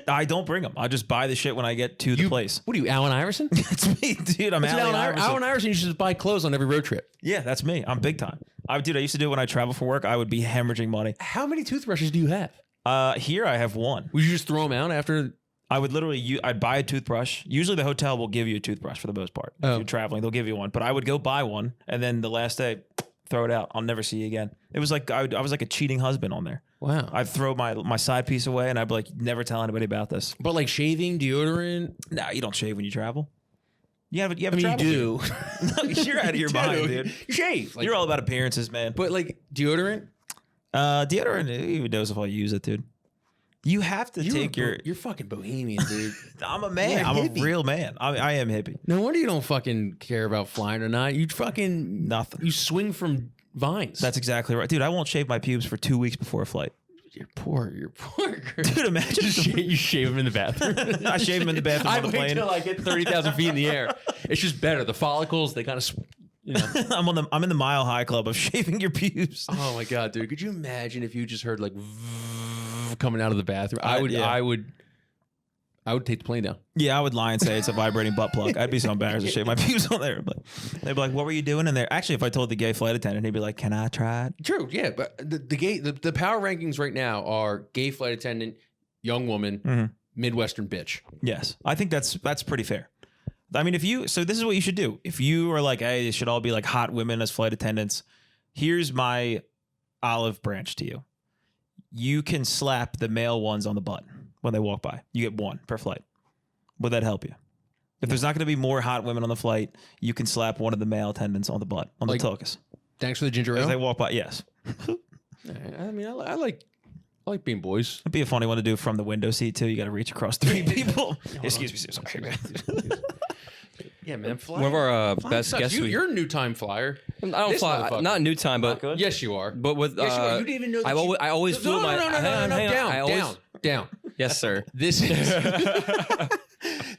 I don't bring them. I just buy the shit when I get to the place. What are you, Allen Iverson? That's me, dude. I'm Allen Iverson. Allen Iverson used to just buy clothes on every road trip. Yeah, that's me. I'm big time. I used to do it when I travel for work. I would be hemorrhaging money. How many toothbrushes do you have? Here I have one. Would you just throw them out after? I would literally, I'd buy a toothbrush. Usually the hotel will give you a toothbrush for the most part. If you're traveling, they'll give you one. But I would go buy one, and then the last day, throw it out. I'll never see you again. It was like, I was like a cheating husband on there. Wow. I'd throw my side piece away, and I'd be like, never tell anybody about this. But like shaving, deodorant? No, you don't shave when you travel. You have I mean, you do. No, you're out of your mind, dude. You shave. Like, you're all about appearances, man. But like deodorant? Deodorant, who even knows if I'll use it, dude. You have to You're fucking bohemian, dude. I'm a man. I'm a real man. I am hippie. No wonder you don't fucking care about flying or not. You fucking... Nothing. You swing from vines. That's exactly right. Dude, I won't shave my pubes for 2 weeks before a flight. You're poor girl. Dude, imagine you shave them in the bathroom. I shave them in the bathroom on the plane. I wait till I get 30,000 feet in the air. It's just better. The follicles, they kind of... You know. I'm in the Mile High Club of shaving your pubes. Oh my god, dude! Could you imagine if you just heard like coming out of the bathroom? I would take the plane down. Yeah, I would lie and say it's a vibrating butt plug. I'd be so embarrassed to shave my pubes on there. But they'd be like, "What were you doing in there?" Actually, if I told the gay flight attendant, he'd be like, "Can I try it?" True, yeah. But the power rankings right now are gay flight attendant, young woman, Midwestern bitch. Yes, I think that's pretty fair. I mean, so this is what you should do. If you are like, hey, they should all be like hot women as flight attendants, here's my olive branch to you. you can slap the male ones on the butt when they walk by. You get one per flight. Would that help you? If there's not going to be more hot women on the flight, you can slap one of the male attendants on the butt, on the tuchus. Thanks for the ginger As ale. they walk by, yes. I mean, I like being boys. It'd be a funny one to do from the window seat, too. You got to reach across 3 people. Excuse me, sorry. Yeah, man. Fly. One of our best guests. You're a new time flyer. I don't This fly. motherfucker. Not new time, but Yes, you are. but with Yes, you are. You didn't even know that I always flew my down. Yes, sir. This is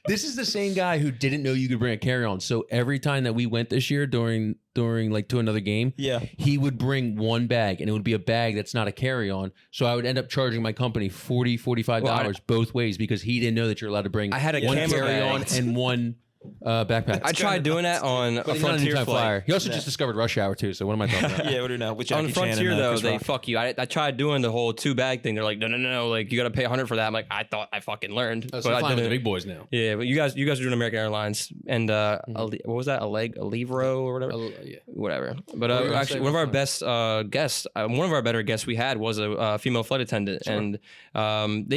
this is the same guy who didn't know you could bring a carry-on. So every time that we went this year during like to another game, Yeah. he would bring one bag, and it would be a bag that's not a carry-on. So I would end up charging my company $45 both ways because he didn't know that you're allowed to bring I had a one camera carry-on bag. and one backpack. I tried doing that on a But he's not a Frontier new-time flight. flyer. He also just discovered Rush Hour too. So what am I talking about? Yeah, what do you know? With On Jackie Frontier Chan and, though, Chris they Rock. fuck you. I tried doing the whole 2-bag thing. They're like, no, like you got to pay $100 for that. I'm like, I thought I fucking learned, Oh, so but I'm I flying with the didn't. big boys now. Yeah, but you guys are doing American Airlines and what was that? A Livro or whatever. Yeah. Whatever. But were you gonna actually, say? one of our What's best guests, one of our better guests we had was a female flight attendant, and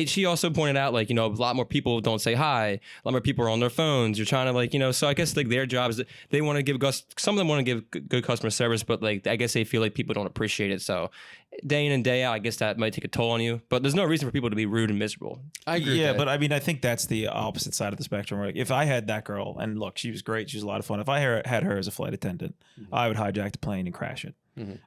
she also pointed out like a lot more people don't say hi, a lot more people are on their phones. You're trying to so I guess like their job is that they want to give some of them want to give good customer service, but like I guess they feel like people don't appreciate it. So day in and day out, I guess that might take a toll on you. But there's no reason for people to be rude and miserable. I agree. Yeah, with that. but I mean, I think that's the opposite side of the spectrum. Right? If I had that girl, and look, she was great, she was a lot of fun. If I had her as a flight attendant, I would hijack the plane and crash it.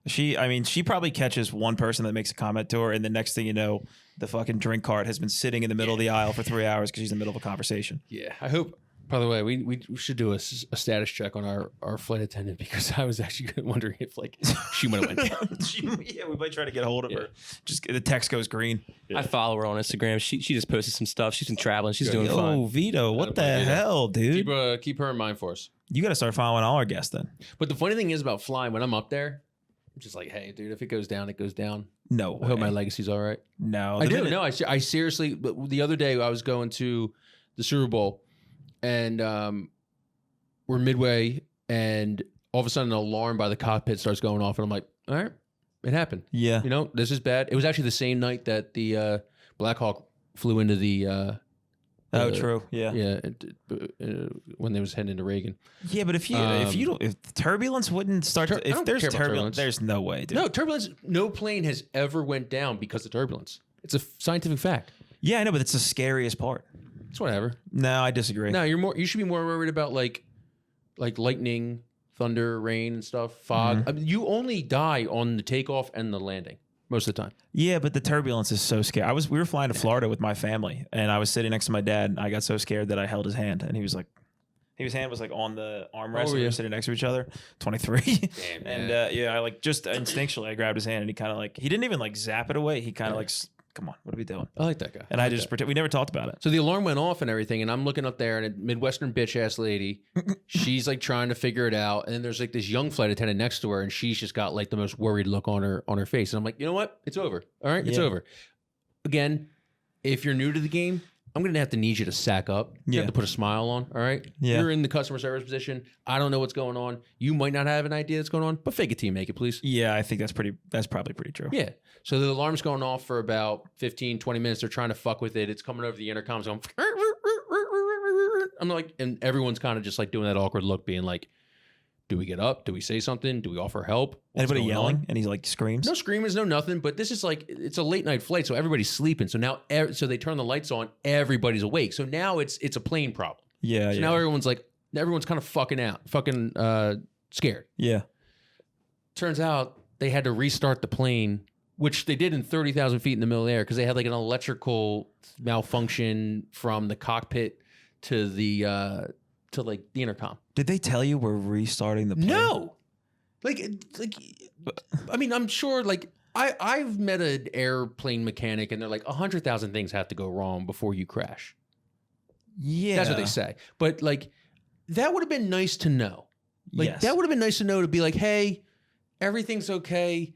She probably catches one person that makes a comment to her, and the next thing you know, the fucking drink cart has been sitting in the middle of the aisle for 3 hours because she's in the middle of a conversation. Yeah, I hope. By the way, we should do a status check on our flight attendant because I was actually wondering if like she might have went down. Yeah, we might try to get a hold of her. Just the text goes green. I follow her on Instagram. She just posted some stuff. She's been traveling. She's doing Oh, fine. Vito, what the Vito. hell, dude? Keep her in mind for us. You got to start following all our guests then. But the funny thing is about flying, when I'm up there, I'm just like, hey, dude, if it goes down, it goes down. No, I hope my way. legacy's all right. No, I the do. minute- No, I seriously. But the other day I was going to the Super Bowl, and we're midway, and all of a sudden an alarm by the cockpit starts going off, and I'm like, all right, it happened. Yeah. You know, this is bad. It was actually the same night that the Black Hawk flew into the. Oh, true. Yeah. Yeah, when they was heading into Reagan. Yeah, but if turbulence wouldn't start, I if don't there's care about turbulence, turbulence. there's no way, dude. No turbulence. No plane has ever went down because of turbulence. It's a scientific fact. Yeah, I know, but it's the scariest part. It's whatever. No, I disagree. No, you should be more worried about like lightning, thunder, rain, and stuff. Fog. I mean, you only die on the takeoff and the landing most of the time. Yeah, but the turbulence is so scary. We were flying to Florida with my family, and I was sitting next to my dad, and I got so scared that I held his hand, and he was like, his hand was like on the armrest, and we yeah. were sitting next to each other. 23. Damn, And yeah. I like just instinctually I grabbed his hand, and he kind of like, he didn't even like zap it away. He kind of like, come on, what are we doing? I like that guy. And I just pretend we never talked about it. So the alarm went off and everything, and I'm looking up there, and a Midwestern bitch ass lady, she's like trying to figure it out, and then there's like this young flight attendant next to her, and she's just got like the most worried look on her face, and I'm like, you know what? It's over. All right, it's Yeah. over. Again, if you're new to the game, I'm gonna have to need you to sack up. You Yeah. have to put a smile on. All right. Yeah. You're in the customer service position. I don't know what's going on. You might not have an idea that's going on, but fake it till you make it, please. Yeah, I think that's probably pretty true. Yeah. So the alarm's going off for about 15, 20 minutes. They're trying to fuck with it. It's coming over the intercoms going. I'm like, and everyone's kind of just like doing that awkward look, being like, do we get up? Do we say something? Do we offer help? What's Anybody going yelling? on? And he's like screams. No screamers, no nothing. But this is like, it's a late night flight, so everybody's sleeping. So now, so they turn the lights on. Everybody's awake. So now it's a plane problem. Yeah, So yeah. now everyone's kind of fucking scared. Yeah. Turns out they had to restart the plane, which they did in 30,000 feet in the middle of the air because they had like an electrical malfunction from the cockpit to the intercom. Did they tell you we're restarting the plane? No, like I mean, I'm sure like I've met an airplane mechanic and they're like 100,000 things have to go wrong before you crash. Yeah. That's what they say. But like that would have been nice to know. Like Yes. that would have been nice to know, to be like, hey, everything's okay.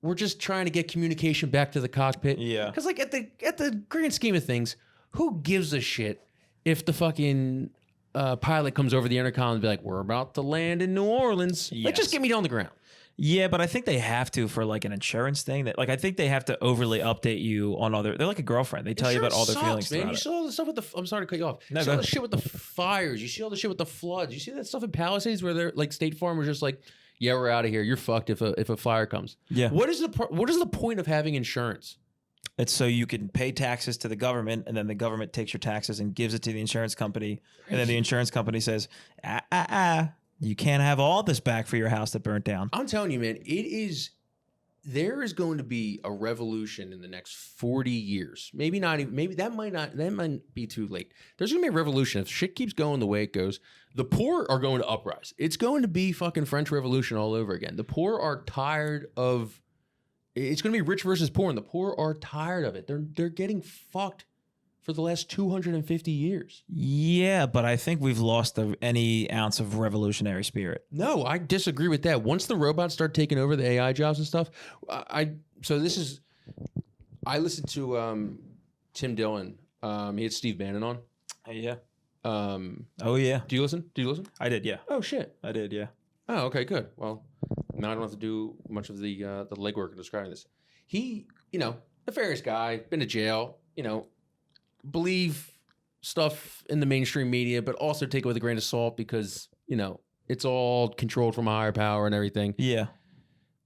We're just trying to get communication back to the cockpit. Yeah. Because like at the grand scheme of things, who gives a shit if the fucking pilot comes over the intercom and be like, we're about to land in New Orleans. Like, Yes. just get me on the ground. Yeah, but I think they have to for like an insurance thing. That like I think they have to overly update you on other. They're like a girlfriend. They tell you about all their feelings. Man, throughout you it. see all the stuff with the. I'm sorry to cut you off. No, You see go all the ahead. shit with the fires. You see all the shit with the floods. You see that stuff in Palisades where they're like State Farm was just like, yeah, we're out of here. You're fucked if a fire comes. Yeah. What is the point of having insurance? It's so you can pay taxes to the government, and then the government takes your taxes and gives it to the insurance company, and then the insurance company says, you can't have all this back for your house that burnt down. I'm telling you, man, there is going to be a revolution in the next 40 years. Maybe not even, maybe that might be too late. There's going to be a revolution. If shit keeps going the way it goes, the poor are going to uprise. It's going to be fucking French Revolution all over again. The poor are tired of, it's going to be rich versus poor, and the poor are tired of it. They're getting fucked for the last 250 years. Yeah, but I think we've lost any ounce of revolutionary spirit. No, I disagree with that. Once the robots start taking over the AI jobs and stuff, I listened to Tim Dillon. He had Steve Bannon on. Yeah. Oh yeah. Do you listen? I did. Yeah. Oh shit. I did. Yeah. Oh, okay, good. Well, now I don't have to do much of the legwork in describing this. He, nefarious guy, been to jail, believe stuff in the mainstream media, but also take it with a grain of salt because, it's all controlled from a higher power and everything. Yeah.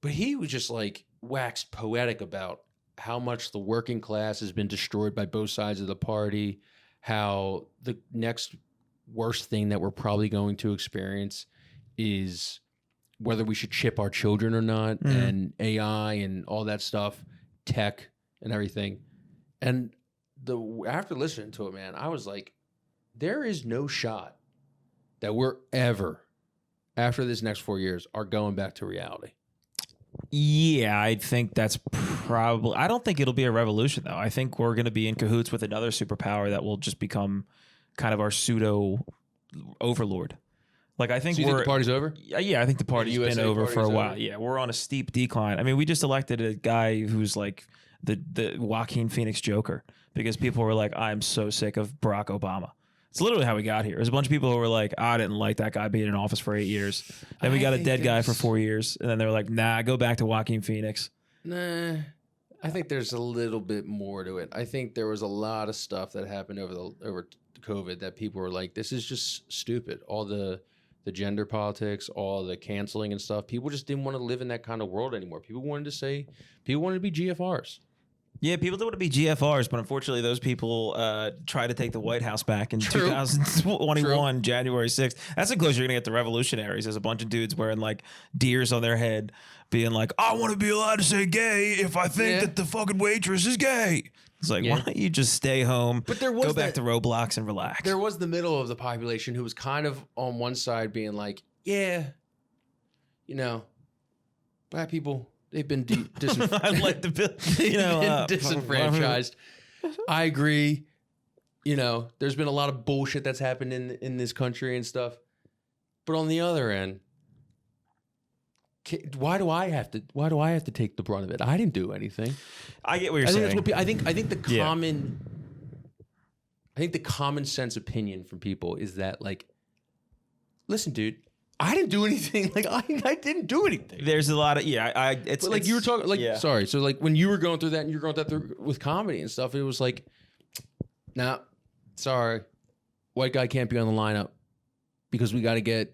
But he was just like waxed poetic about how much the working class has been destroyed by both sides of the party, how the next worst thing that we're probably going to experience is whether we should chip our children or not, and AI and all that stuff, tech and everything. And after listening to it, man, I was like, there is no shot that we're ever, after this next 4 years, are going back to reality. Yeah, I think that's probably. I don't think it'll be a revolution, though. I think we're going to be in cahoots with another superpower that will just become kind of our pseudo overlord. Like I think So you think the party's over? Yeah, I think the party's USA been over for a party's while. over? Yeah, we're on a steep decline. I mean, we just elected a guy who's like the Joaquin Phoenix Joker because people were like, "I'm so sick of Barack Obama." It's literally how we got here. There's a bunch of people who were like, I didn't like that guy being in office for 8 years. Then we got a dead guy for 4 years, and then they were like, nah, go back to Joaquin Phoenix. Nah, I think there's a little bit more to it. I think there was a lot of stuff that happened over COVID that people were like, this is just stupid. All the gender politics, all the canceling and stuff. People just didn't want to live in that kind of world anymore. People wanted to be GFRs. Yeah, people don't want to be GFRs, but unfortunately, those people tried to take the White House back in 2021, January 6th. That's the closest you're going to get to revolutionaries. There's a bunch of dudes wearing like deers on their head being like, I want to be allowed to say gay if I think that the fucking waitress is gay. It's like, why don't you just stay home, but there was go back to Roblox and relax? There was the middle of the population who was kind of on one side being like, yeah, black people, they've been I like the disenfranchised. I agree. There's been a lot of bullshit that's happened in this country and stuff. But on the other end, why do I have to take the brunt of it? I didn't do anything. I get what you're saying. I think the common sense opinion from people is that like, listen, dude, I didn't do anything. Like I didn't do anything. There's a lot of it's but like you were talking like sorry. So like when you were going through that and you're going through with comedy and stuff, it was like, nah, sorry, white guy can't be on the lineup because we got to get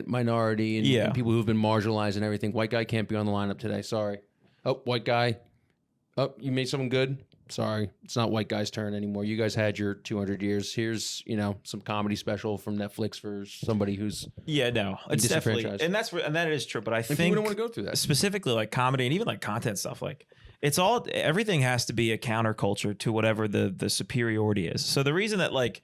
minority and people who've been marginalized and everything. White guy can't be on the lineup today. Sorry. Oh, white guy. Oh, you made something good. Sorry, it's not white guy's turn anymore. You guys had your 200 years. Here's some comedy special from Netflix for somebody who's it's definitely and that is true. But I think people don't want to go through that specifically, like comedy and even like content stuff. Like everything has to be a counterculture to whatever the superiority is. So the reason that like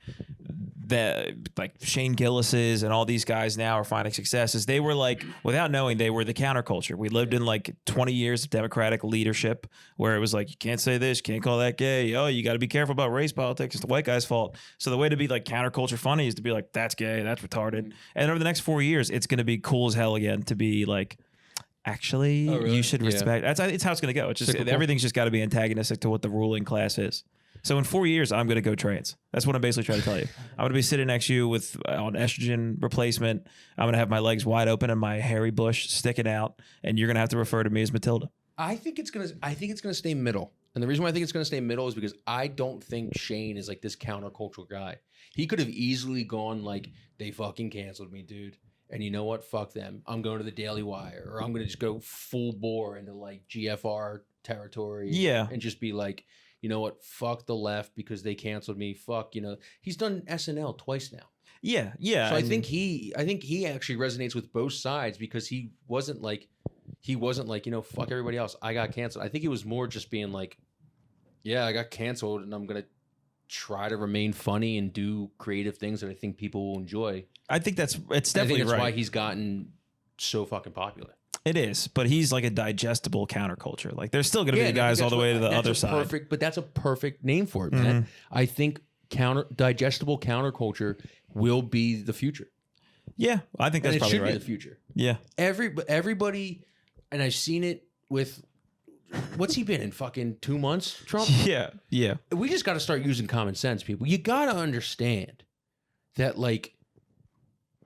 Shane Gillis's and all these guys now are finding success is they were like, without knowing, they were the counterculture. We lived in like 20 years of democratic leadership where it was like, you can't say this, you can't call that gay. Oh, you got to be careful about race politics. It's the white guy's fault. So the way to be like counterculture funny is to be like, that's gay, that's retarded. And over the next 4 years, it's going to be cool as hell again to be like, actually, you should respect. It's how it's going to go. It's just everything's just got to be antagonistic to what the ruling class is. So in 4 years, I'm going to go trans. That's what I'm basically trying to tell you. I'm going to be sitting next to you with on estrogen replacement. I'm going to have my legs wide open and my hairy bush sticking out, and you're going to have to refer to me as Matilda. I think it's gonna stay middle. And the reason why I think it's gonna stay middle is because I don't think Shane is like this countercultural guy. He could have easily gone like, they fucking canceled me, dude. And you know what? Fuck them. I'm going to the Daily Wire, or I'm gonna just go full bore into like GFR territory. Yeah. And just be like, you know what? Fuck the left because they canceled me. Fuck, he's done SNL twice now. Yeah, yeah. So I think he actually resonates with both sides because he wasn't like, fuck everybody else. I got canceled. I think he was more just being like, yeah, I got canceled and I'm going to try to remain funny and do creative things that I think people will enjoy. I think it's definitely I think that's right. why he's gotten so fucking popular. It is, but he's like a digestible counterculture. Like there's still going to be the guys all the way to the other side. But that's a perfect name for it, man. I think digestible counterculture will be the future. Yeah, I think that's and it probably should right. be the future. Yeah. Everybody, and I've seen it with, what's he been in, fucking 2 months, Trump? Yeah, yeah. We just got to start using common sense, people. You got to understand that, like,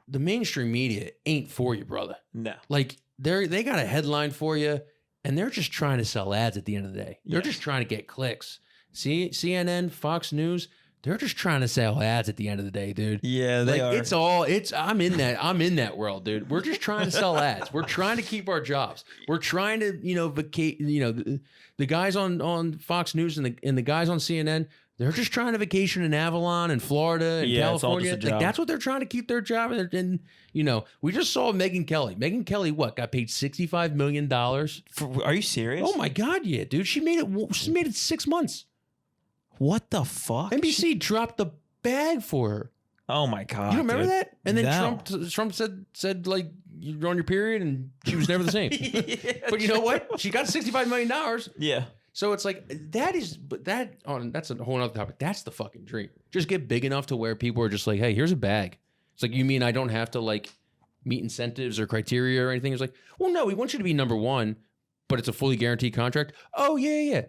the mainstream media ain't for you, brother. No. Like, they got a headline for you, and they're just trying to sell ads at the end of the day. They're just trying to get clicks. See, CNN, Fox News, they're just trying to sell ads at the end of the day, dude. Yeah, they are. I'm in that world, dude. We're just trying to sell ads. We're trying to keep our jobs. We're trying to, the guys on Fox News and the guys on CNN, they're just trying to vacation in Avalon and Florida and California. Like, that's what they're trying to keep their job. And we just saw Megyn Kelly. Megyn Kelly, got paid $65 million. Are you serious? Oh my God, yeah, dude. She made it 6 months. What the fuck? NBC dropped the bag for her. Oh my God. You don't remember that? And then No. Trump said like, you're on your period, and she was never the same. But you know what? She got $65 million. Yeah. So it's like that's a whole other topic. That's the fucking dream. Just get big enough to where people are just like, hey, here's a bag. It's like, you mean I don't have to like meet incentives or criteria or anything? It's like, well, no, we want you to be number one, but it's a fully guaranteed contract. Oh yeah.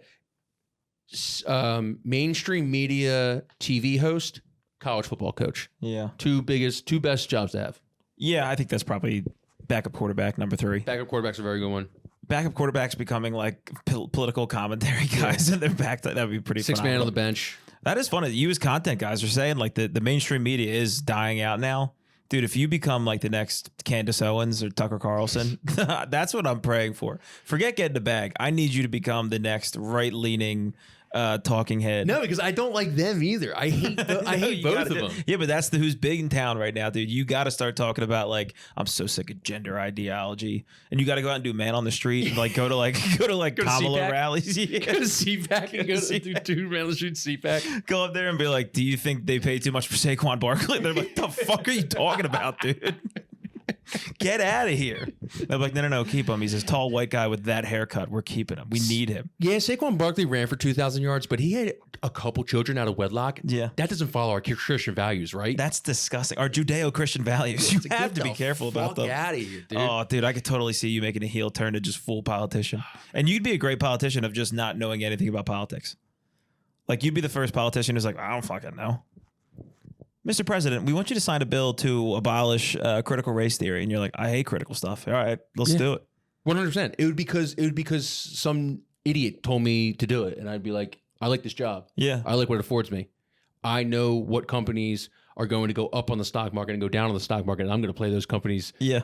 Mainstream media TV host, college football coach. Yeah. Two best jobs to have. Yeah, I think that's probably backup quarterback number 3. Backup quarterback's a very good one. Backup quarterbacks becoming like political commentary guys in their back. That would be pretty Six man phenomenal. on the bench. That is funny. You as content guys are saying like the mainstream media is dying out now. Dude, if you become like the next Candace Owens or Tucker Carlson, that's what I'm praying for. Forget getting the bag. I need you to become the next right-leaning talking head. No, because I don't like them either. I hate both of them. Yeah, but that's who's big in town right now, dude. You got to start talking about like, I'm so sick of gender ideology, and you got to go out and do man on the street, and like go to Kamala CPAC. rallies. Yeah. Go to CPAC and go to do man on the street CPAC. Go up there and be like, do you think they pay too much for Saquon Barkley? They're like, the fuck are you talking about, dude? Get out of here. They're like, no, keep him. He's this tall white guy with that haircut. We're keeping him. We need him. Yeah, Saquon Barkley ran for 2,000 yards, but he had a couple children out of wedlock. Yeah. That doesn't follow our Christian values, right? That's disgusting. Our Judeo-Christian values. You have to be careful about them. Get out of here, dude. Oh, dude, I could totally see you making a heel turn to just full politician. And you'd be a great politician of just not knowing anything about politics. Like, you'd be the first politician who's like, I don't fucking know. Mr. President, we want you to sign a bill to abolish critical race theory. And you're like, I hate critical stuff. All right, let's do it. 100%. It would because some idiot told me to do it, and I'd be like, I like this job. Yeah. I like what it affords me. I know what companies are going to go up on the stock market and go down on the stock market, and I'm going to play those companies. Yeah.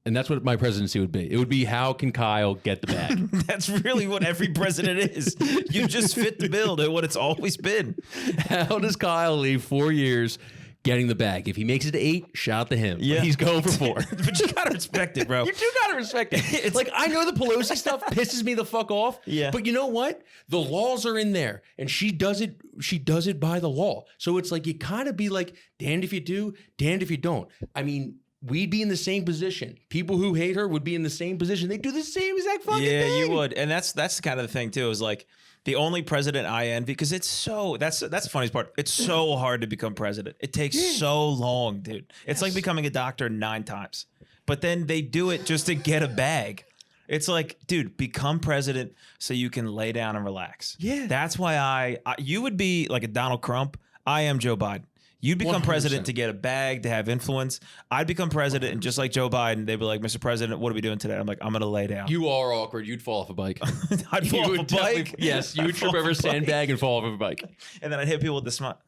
And that's what my presidency would be. It would be, how can Kyle get the bag? That's really what every president is. You just fit the bill to what it's always been. How does Kyle leave 4 years getting the bag? If he makes it to 8, shout out to him. Yeah. But he's going for 4. But you got to respect it, bro. You do got to respect it. It's like, I know the Pelosi stuff pisses me the fuck off. Yeah. But you know what? The laws are in there, and she does it by the law. So it's like, you kind of be like, damned if you do, damned if you don't. I mean, we'd be in the same position. People who hate her would be in the same position. They do the same exact fucking thing. Yeah, you would. And that's kind of the thing too, is like the only president I envy, because it's so, that's the funniest part. It's so hard to become president. It takes so long, dude. It's like becoming a doctor 9 times. But then they do it just to get a bag. It's like, dude, become president so you can lay down and relax. Yeah. That's why you would be like a Donald Trump. I am Joe Biden. You'd become 100%. president to get a bag, to have influence. I'd become president, and just like Joe Biden, they'd be like, Mr. President, what are we doing today? I'm like, I'm going to lay down. You are awkward. You'd fall off a bike. I'd fall off a bike. Yes, you would trip over a sandbag and fall off of a bike. And then I'd hit people with the smile.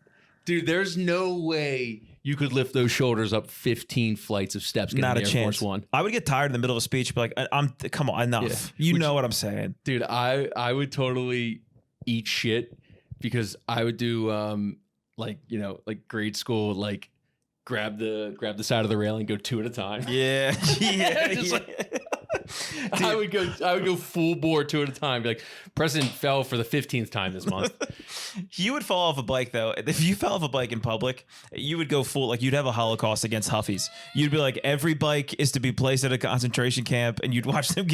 Dude, there's no way you could lift those shoulders up 15 flights of steps. Not a Air chance. Force One. I would get tired in the middle of a speech, be like, come on, enough. Yeah. You know what I'm saying. Dude, I would totally eat shit because I would do like grade school, like grab the side of the railing, go 2 at a time. Yeah. Yeah. Just like, I would go full bore 2 at a time. Be like, President fell for the 15th time this month. You would fall off a bike though. If you fell off a bike in public, you would go full, like you'd have a Holocaust against Huffies. You'd be like, every bike is to be placed at a concentration camp, and you'd watch them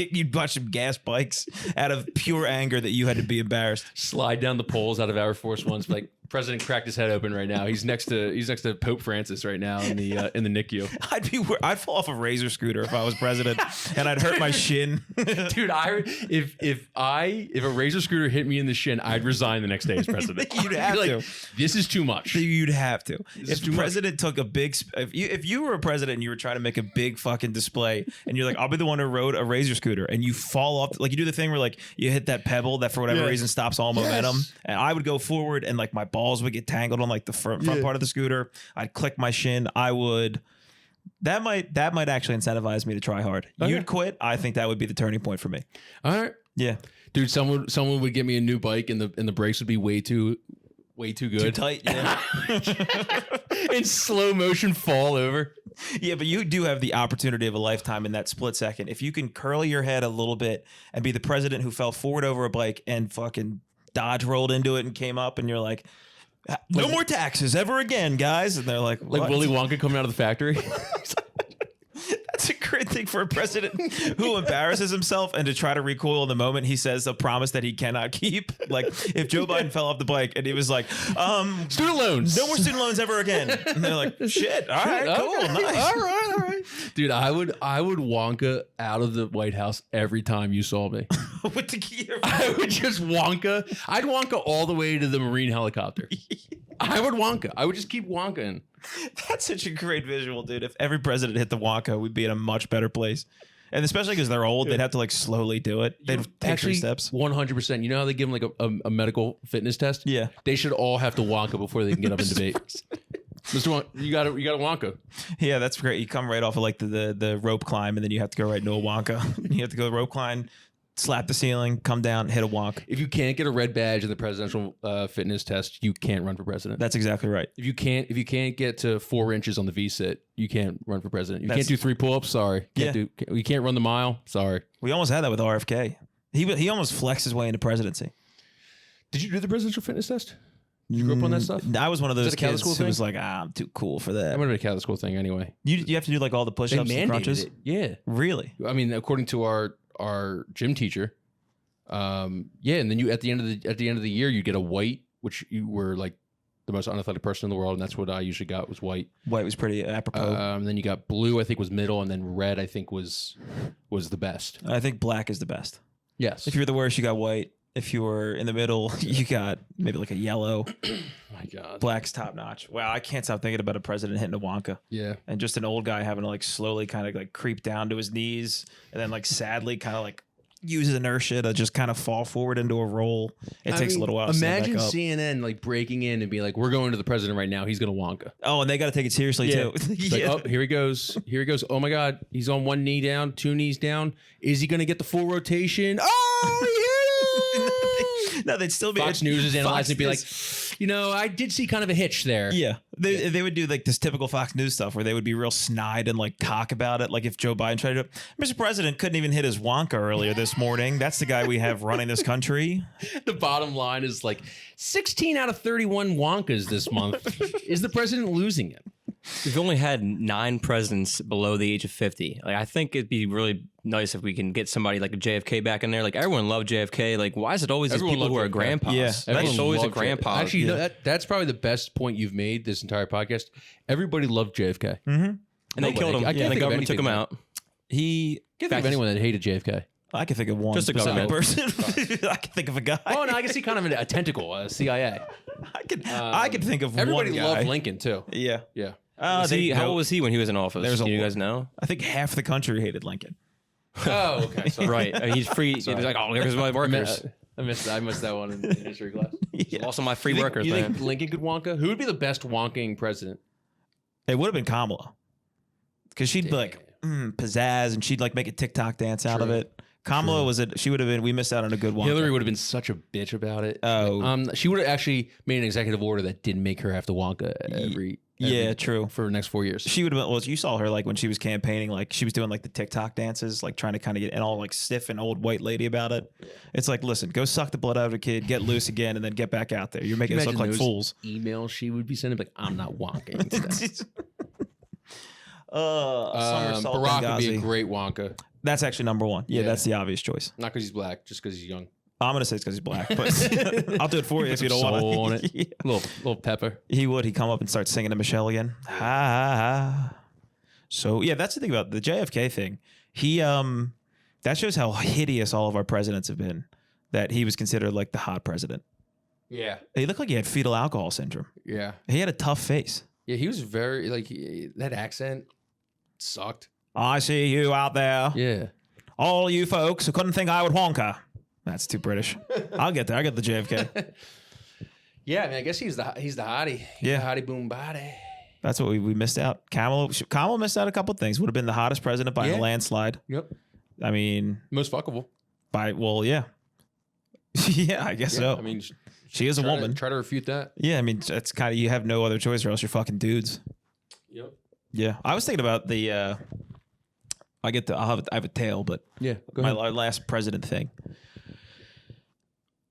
gas bikes out of pure anger that you had to be embarrassed. Slide down the poles out of Air Force Ones. Like, President cracked his head open right now. He's next to Pope Francis right now in the NICU. I'd fall off a razor scooter if I was president, and I'd hurt my shin. Dude, if a razor scooter hit me in the shin, I'd resign the next day as president. You'd have to. This is too much. You'd have to. If the president took a big, if you were a president and you were trying to make a big fucking display, and you're like, I'll be the one who rode a razor scooter, and you fall off, like you do the thing where like you hit that pebble that for whatever reason stops all momentum, and I would go forward, and like my balls would get tangled on like the front part of the scooter. I'd click my shin. That might actually incentivize me to try hard. You'd quit. I think that would be the turning point for me. All right. Yeah. Dude, someone would get me a new bike and the brakes would be way too good. Too tight. Yeah. In slow motion fall over. Yeah, but you do have the opportunity of a lifetime in that split second. If you can curl your head a little bit and be the president who fell forward over a bike and fucking dodge rolled into it and came up, and you're like, no more taxes ever again, guys. And they're like Willy Wonka coming out of the factory. That's a great thing for a president who embarrasses himself and to try to recoil in the moment he says a promise that he cannot keep. Like if Joe Biden fell off the bike and he was like, student loans, no more student loans ever again. And they're like, shit. All right, cool. Okay. Nice. All right. Dude, I would Wonka out of the White House every time you saw me. With the key. I would just Wonka. I'd Wonka all the way to the Marine helicopter. I would Wonka. I would just keep Wonkaing. That's such a great visual, dude. If every president hit the Wonka, we'd be in a much better place. And especially because they're old, they'd have to like slowly do it. They'd take 3 steps. 100%. You know how they give them like a medical fitness test? Yeah. They should all have to Wonka before they can get up and debate. Mr. Wonka, you got a Wonka. Yeah, that's great. You come right off of like the rope climb, and then you have to go right into a Wonka. You have to go rope climb, slap the ceiling, come down, hit a wonk. If you can't get a red badge in the presidential fitness test, you can't run for president. That's exactly right. If you can't get to 4 inches on the V-sit, you can't run for president. You can't do 3 pull-ups. Sorry. You can't run the mile. Sorry. We almost had that with RFK. He almost flexed his way into presidency. Did you do the presidential fitness test? Did you grow up on that stuff? I was one of those kids who was like, I'm too cool for that. That might have been a Catholic school thing anyway. You have to do like all the push-ups and crunches? Yeah. Really? I mean, according to our gym teacher, and then you at the end of the year you get a white, which you were like the most unathletic person in the world, and that's what I usually got was white. White was pretty apropos. And then you got blue, I think was middle, and then red I think was the best. I think black is the best. Yes. If you're the worst, you got white. If you were in the middle, you got maybe like a yellow. My God. Black's top notch. Wow, I can't stop thinking about a president hitting a Wonka. Yeah. And just an old guy having to like slowly kind of like creep down to his knees and then like sadly kind of like use inertia to just kind of fall forward into a roll. It takes a little while to imagine back up. CNN like breaking in and being like, we're going to the president right now. He's going to Wonka. Oh, and they got to take it seriously too. Like, oh, here he goes. Oh my God. He's on 1 knee down, 2 knees down. Is he going to get the full rotation? Oh, yeah. No, they'd still be. Fox News is analyzing and be like, I did see kind of a hitch there. Yeah. They would do like this typical Fox News stuff where they would be real snide and like cock about it. Like if Joe Biden tried to, Mr. President couldn't even hit his Wonka earlier this morning. That's the guy we have running this country. The bottom line is like 16 out of 31 Wonkas this month. Is the president losing it? We've only had 9 presidents below the age of 50. Like, I think it'd be really nice if we can get somebody like a JFK back in there. Like, everyone loved JFK. Like, why is it always these people who are grandpas? Yeah, it's always a grandpa. Actually, that's probably the best point you've made this entire podcast. Everybody loved JFK. Mm-hmm. And they killed him. And the government took him out. Can't think of anyone that hated JFK. I can think of one Just a specific government. person. I can think of a guy. Oh, no, I can see kind of a tentacle, CIA. I can think of Everybody one guy. loved Lincoln, too. Yeah. Yeah. How old was he when he was in office? There's a Do you lot. guys know? I think half the country hated Lincoln. Oh, okay. Sorry. Right. He's free. He's like, oh, there's my workers. I missed that one in history class. Yeah. Lost all my free workers, You man. think Lincoln could Wonka? Who would be the best wonking president? It would have been Kamala. Because she'd be like, pizzazz, and she'd like make a TikTok dance out of True. it. Kamala she would have been, we missed out on a good one. Hillary would have been such a bitch about it. Oh. She would have actually made an executive order that didn't make her have to Wonka every true. for the next 4 years. She would have been, well, you saw her like when she was campaigning, like she was doing like the TikTok dances, like trying to kind of get, and all like stiff and old white lady about it. It's like, listen, go suck the blood out of a kid, get loose again, and then get back out there. You're making us look Imagine like those fools. Emails she would be sending like, I'm not Wonking. Somersault Barack would be Benghazi. a great Wonka. That's actually number one. Yeah, Yeah. that's the obvious choice. Not because he's black, just because he's young. I'm gonna say it's because he's black, but I'll do it for you if you don't want Soul on to. it. Yeah. Little pepper. He would. He'd come up and start singing to Michelle again. Ha, ha, ha. So yeah, that's the thing about the JFK thing. He that shows how hideous all of our presidents have been. That he was considered like the hot president. Yeah. He looked like he had fetal alcohol syndrome. Yeah. He had a tough face. Yeah, he was very that accent sucked. I see you out there, Yeah. all you folks who couldn't think I would Wonka. That's too British. I'll get there. I get the JFK. Yeah, I mean, I guess he's the hottie. Yeah. The hottie boom body. That's what we missed out. Kamala missed out a couple things. Would have been the hottest president by a Yeah. landslide. Yep. I mean, Most fuckable. yeah. Yeah, I guess so. I mean, she is a try woman. Try to refute that. Yeah, I mean, it's kind of, you have no other choice or else you're fucking dudes. Yep. Yeah. I was thinking about the, I have a tale, but Yeah. Go my ahead. last president thing.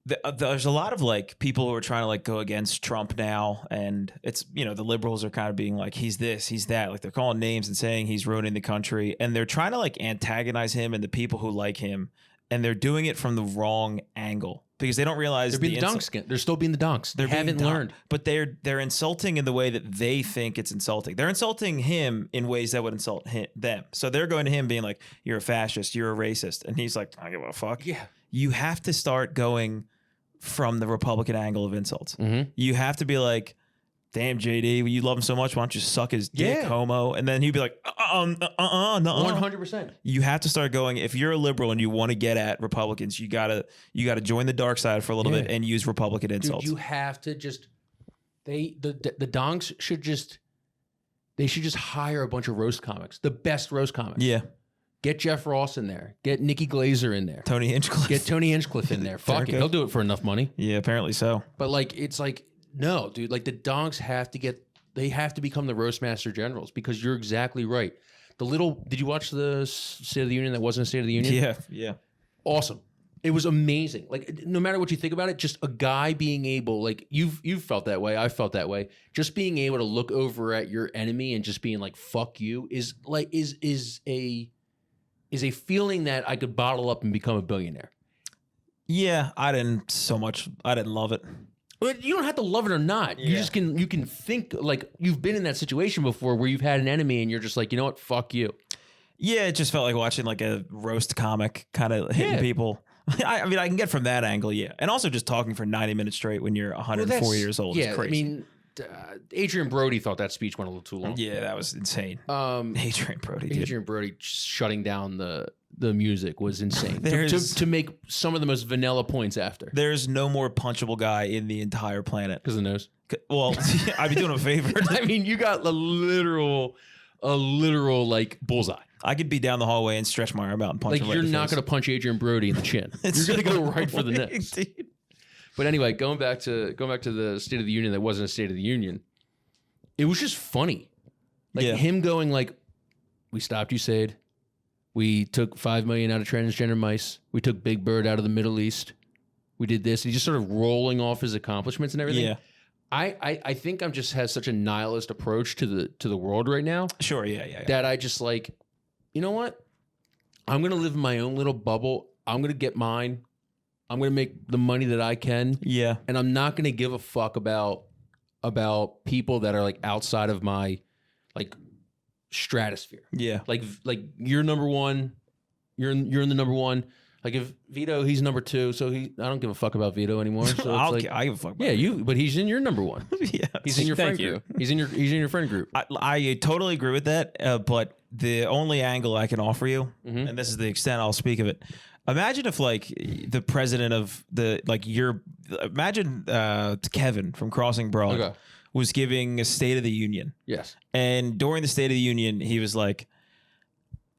There's a lot of like people who are trying to like go against Trump now, and it's, you know, the liberals are kind of being like, he's this, he's that, like they're calling names and saying he's ruining the country, and they're trying to like antagonize him and the people who like him, and they're doing it from the wrong angle because they don't realize They're being the insult- donks again. They're still being the donks. They They're being haven't dumb, learned. but they're insulting in the way that they think it's insulting. They're insulting him in ways that would insult them. So they're going to him being like, "You're a fascist. You're a racist," and he's like, "I don't give a fuck." Yeah. You have to start going from the Republican angle of insults. Mm-hmm. You have to be like, "Damn, JD, you love him so much. Why don't you suck his dick, Yeah. homo?" And then he'd be like, no. 100%. You have to start going. If you're a liberal and you want to get at Republicans, you gotta join the dark side for a little Yeah. bit and use Republican insults. Dude, you have to just the donks should just hire a bunch of roast comics, the best roast comics. Yeah. Get Jeff Ross in there. Get Nikki Glazer in there. Tony Hinchcliffe. Get Tony Hinchcliffe in there. Fuck it, good. he'll do it for enough money. Yeah, apparently so. But like, it's like, no, dude. Like the donks have to become the roast master generals because you're exactly right. Did you watch the State of the Union that wasn't a State of the Union? Yeah, yeah. Awesome. It was amazing. Like no matter what you think about it, just a guy being able, like you've felt that way, I felt that way. Just being able to look over at your enemy and just being like "fuck you" is a feeling that I could bottle up and become a billionaire. Yeah, I didn't love it. But you don't have to love it or not. You just you can think like you've been in that situation before where you've had an enemy and you're just like, you know what, fuck you. Yeah, it just felt like watching like a roast comic kind of hitting Yeah. people. I mean, I can get from that angle, yeah. And also just talking for 90 minutes straight when you're 104 years old is crazy. I mean, Adrian Brody thought that speech went a little too long. Yeah, that was insane. Um, Adrian Brody, dude. Adrian Brody shutting down the music was insane. There's- to make some of the most vanilla points after. There's no more punchable guy in the entire planet. Because of the nose. Well, I'd be doing him a favor. I mean, you got a literal like bullseye. I could be down the hallway and stretch my arm out and punch Like him right you're in the not face. going to punch Adrian Brody in the chin. You're going to go right for the nose. Dude. But anyway, going back to the State of the Union that wasn't a State of the Union, it was just funny. Like Yeah. him going like, "We stopped USAID. We took 5 million out of transgender mice. We took Big Bird out of the Middle East. We did this." He just sort of rolling off his accomplishments and everything. Yeah. I think I'm just has such a nihilist approach to the world right now Sure, yeah. that I just like, you know what? I'm going to live in my own little bubble. I'm going to get mine. I'm going to make the money that I can. Yeah. And I'm not going to give a fuck about people that are like outside of my like stratosphere. Yeah. Like you're number one. You're in the number one. Like if Vito, he's number 2, so I don't give a fuck about Vito anymore. So it's like, I give a fuck about yeah, but he's in your number 1. yeah. He's in your friend group. He's in your friend group. I totally agree with that, but the only angle I can offer you, and this is the extent I'll speak of it. Imagine if like the president of imagine Kevin from Crossing Broad was giving a State of the Union. Yes. And during the State of the Union, he was like,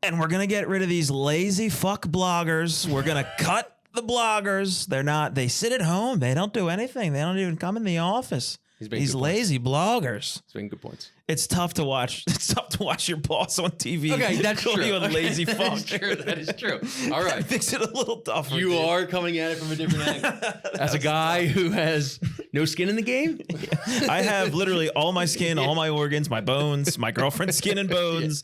and we're going to get rid of these lazy fuck bloggers. We're going to cut the bloggers. They sit at home. They don't do anything. They don't even come in the office. These lazy bloggers. He's making good points. It's tough to watch. It's tough to watch your boss on TV. Okay, that's true. You a lazy fuck. That is true. That is true. All right. That makes it a little tougher. You are coming at it from a different angle. As a guy who has no skin in the game? I have literally all my skin, all my organs, my bones, my girlfriend's skin and bones.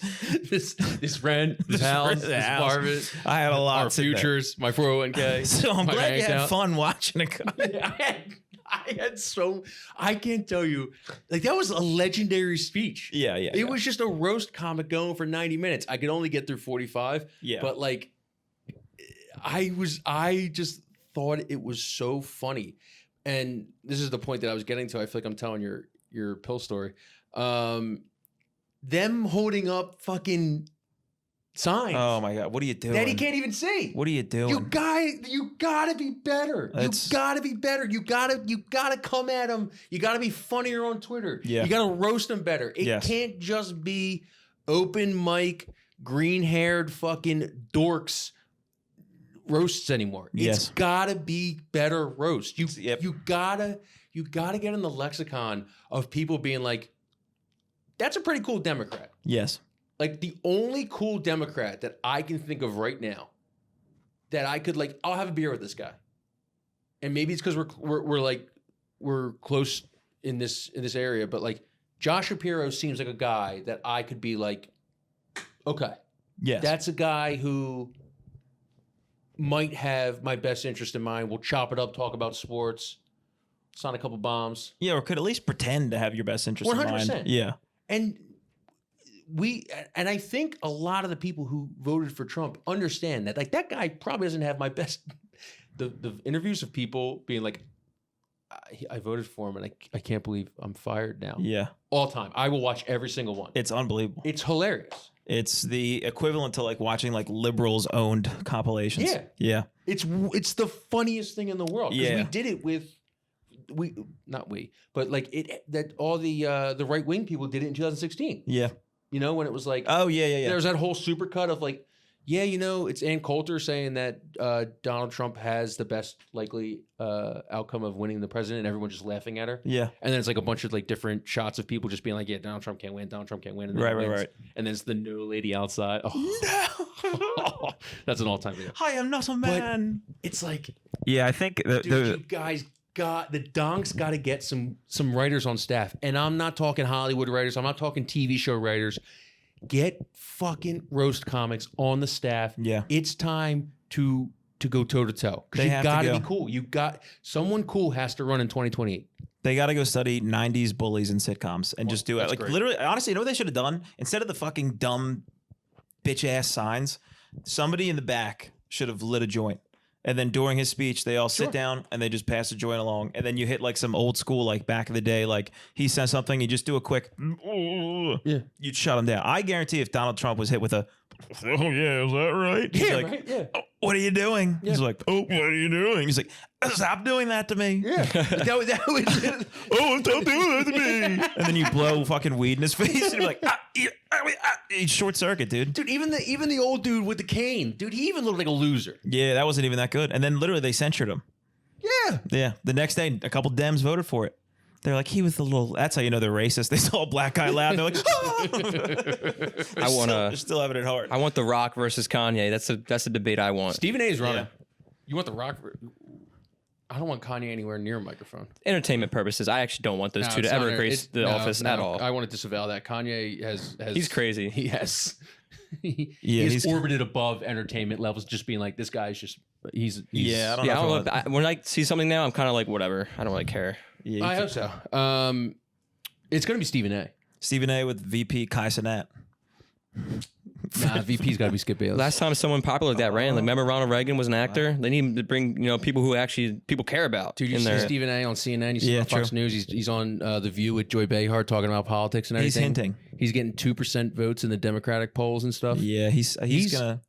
This rent, this house, this apartment. I have a lot. Our futures, my 401k. So I'm glad you had fun watching it. I can't tell you, like that was a legendary speech. Yeah. It was just a roast comic going for 90 minutes. I could only get through 45. Yeah. But like, I just thought it was so funny. And this is the point that I was getting to. I feel like I'm telling your pill story. Them holding up fucking signs. Oh my God. What are you doing? That he can't even see. What are you doing? You gotta be better. You gotta be better. You gotta come at him. You gotta be funnier on Twitter. Yeah. You gotta roast him better. It can't just be open mic, green-haired fucking dorks roasts anymore. It's gotta be better roast. You gotta get in the lexicon of people being like, that's a pretty cool Democrat. Yes. Like the only cool Democrat that I can think of right now that I could like, I'll have a beer with this guy. And maybe it's because we're close in this area, but like Josh Shapiro seems like a guy that I could be like, okay. Yes. That's a guy who might have my best interest in mind. We'll chop it up, talk about sports, sign a couple bombs. Yeah, or could at least pretend to have your best interest 100%. in mind. Yeah. And I think a lot of the people who voted for Trump understand that. Like that guy probably doesn't have my best. The interviews of people being like, I voted for him and I can't believe I'm fired now. Yeah. All time. I will watch every single one. It's unbelievable. It's hilarious. It's the equivalent to like watching like liberals owned compilations. Yeah. Yeah. It's the funniest thing in the world. Yeah. We did it with but like all the right wing people did it in 2016. Yeah. You know, when it was like, oh yeah. There's that whole supercut of like, yeah, you know, it's Ann Coulter saying that Donald Trump has the best likely outcome of winning the president, and everyone just laughing at her. Yeah. And then it's like a bunch of like different shots of people just being like, yeah, Donald Trump can't win. Donald Trump can't win. And then right. And then it's the no lady outside. Oh. That's an all-time video. I am not a man. But it's like, yeah, I think dude, you guys the donks got to get some writers on staff, and I'm not talking Hollywood writers. I'm not talking TV show writers. Get fucking roast comics on the staff. Yeah, it's time to go toe to toe because you got to be cool. Someone cool has to run in 2028. They got to go study 90s bullies and sitcoms and just do it. Like great. Literally, honestly, you know what they should have done? Instead of the fucking dumb bitch ass signs, somebody in the back should have lit a joint. And then during his speech, they all sit down and they just pass a joint along. And then you hit like some old school, like back in the day, like he says something, you just do a quick, you'd shut him down. I guarantee if Donald Trump was hit with a, oh yeah, is that right? He's like, right. Yeah. Oh, what are you doing? Yeah. He's like, oh, what are you doing? He's like, stop doing that to me. Yeah. that was oh, stop doing that to me. And then you blow fucking weed in his face. And you're like, short circuit, dude. Dude, even the old dude with the cane, dude, he even looked like a loser. Yeah, that wasn't even that good. And then literally they censured him. Yeah. Yeah. The next day, a couple Dems voted for it. They're like, he was the little. That's how you know they're racist. They saw a black guy laugh. They're like, they're still having it hard. I want The Rock versus Kanye. That's a debate I want. Stephen A. is running. Yeah. You want The Rock? I don't want Kanye anywhere near a microphone. Entertainment purposes, I actually don't want those two to ever grace the office at all. I want to disavow that. Kanye has he's crazy. He has. He's orbited above entertainment levels, just being like, this guy's just he's yeah. I don't know. When I see something now, I'm kind of like, whatever. I don't really care. Yeah, I hope so. It's going to be Stephen A. Stephen A. with VP Kai Cenat. Nah, VP's got to be Skip Bayless. Last time someone popular like that ran, like remember Ronald Reagan was an actor? They need to bring people who actually people care about. Dude, you in see there. Stephen A. on CNN? You see on Fox News? He's on The View with Joy Behar talking about politics and everything. He's hinting. He's getting 2% votes in the Democratic polls and stuff. Yeah, he's gonna.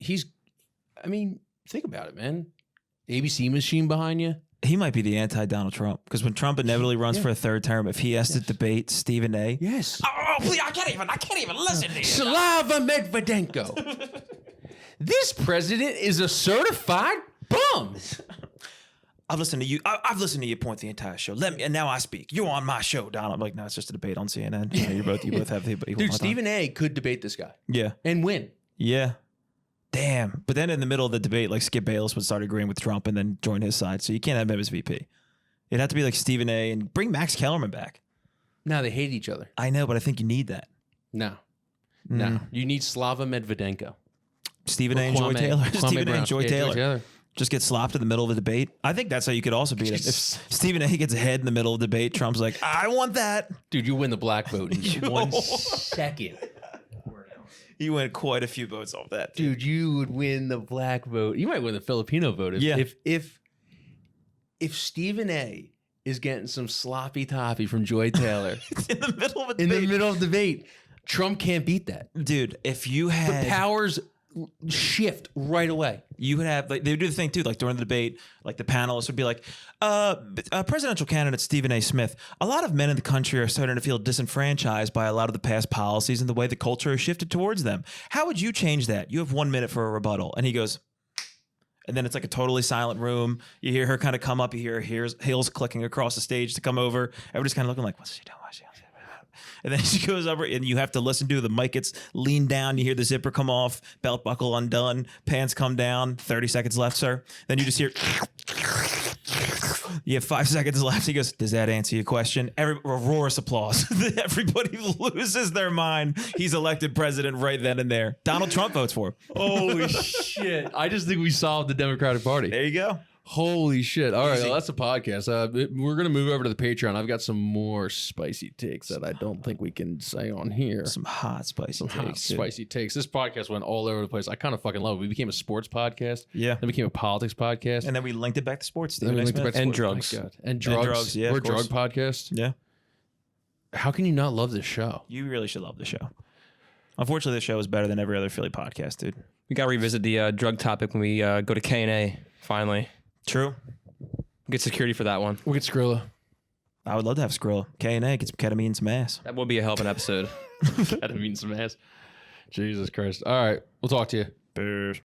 I mean, think about it, man. ABC machine behind you. He might be the anti-Donald Trump because when Trump inevitably runs for a third term, if he has to debate Stephen A. Yes. Oh, please, I can't even listen to you. Slava Medvedenko. This president is a certified bum. I've listened to you. I've listened to you point the entire show. And now I speak. You're on my show, Donald. I'm like, no, it's just a debate on CNN. You both have the equal. Dude, Stephen A. could debate this guy. Yeah. And win. Yeah. Damn. But then in the middle of the debate, like Skip Bayless would start agreeing with Trump and then join his side. So you can't have him as VP. It'd have to be like Stephen A. and bring Max Kellerman back. No, they hate each other. I know, but I think you need that. No. No. You need Slava Medvedenko. Stephen A. and Joy Taylor. Stephen A. and Joy Taylor. Taylor. Just get slopped in the middle of a debate. I think that's how you could also beat him. If Stephen A. gets ahead in the middle of the debate, Trump's like, I want that. Dude, you win the black vote in 1 second. You win quite a few votes off that. Dude, you would win the black vote. You might win the Filipino vote. If Stephen A. is getting some sloppy toffee from Joy Taylor in the middle of a in debate. the middle of the debate, Trump can't beat that. Dude, if you had The powers shift right away. you would have like they would do the thing too, like during the debate, like the panelists would be like, presidential candidate Stephen A. Smith, a lot of men in the country are starting to feel disenfranchised by a lot of the past policies and the way the culture has shifted towards them. How would you change that? You have 1 minute for a rebuttal. And he goes, and then it's like a totally silent room. You hear her kind of come up. You hear heels clicking across the stage to come over. Everybody's kind of looking like, what's she doing? What's she doing? And then she goes over and you have to listen to the mic gets leaned down. You hear the zipper come off, belt buckle undone, pants come down. 30 seconds left, sir. Then you just hear, you have 5 seconds left. He goes, does that answer your question? Roars applause. Everybody loses their mind. He's elected president right then and there. Donald Trump votes for him. Holy shit. I just think we solved the Democratic Party. There you go. Holy shit. All right, well, that's a podcast. We're going to move over to the Patreon. I've got some more spicy takes that I don't think we can say on here. Some hot spicy takes. Spicy takes. This podcast went all over the place. I kind of fucking love it. We became a sports podcast. Yeah. Then became a politics podcast. And then we linked it back to sports. Then we linked it back to And sports. drugs. Oh my God. And drugs. Yeah, We're a of course. drug podcast. Yeah. How can you not love this show? You really should love the show. Unfortunately, the show is better than every other Philly podcast, dude. We got to revisit the drug topic when we go to K&A finally. True. Get security for that one. We'll get Skrilla. I would love to have Skrilla. K&A, get some ketamine and some ass. That would be a hell of an episode. Ketamine some ass. Jesus Christ. All right. We'll talk to you. Bears.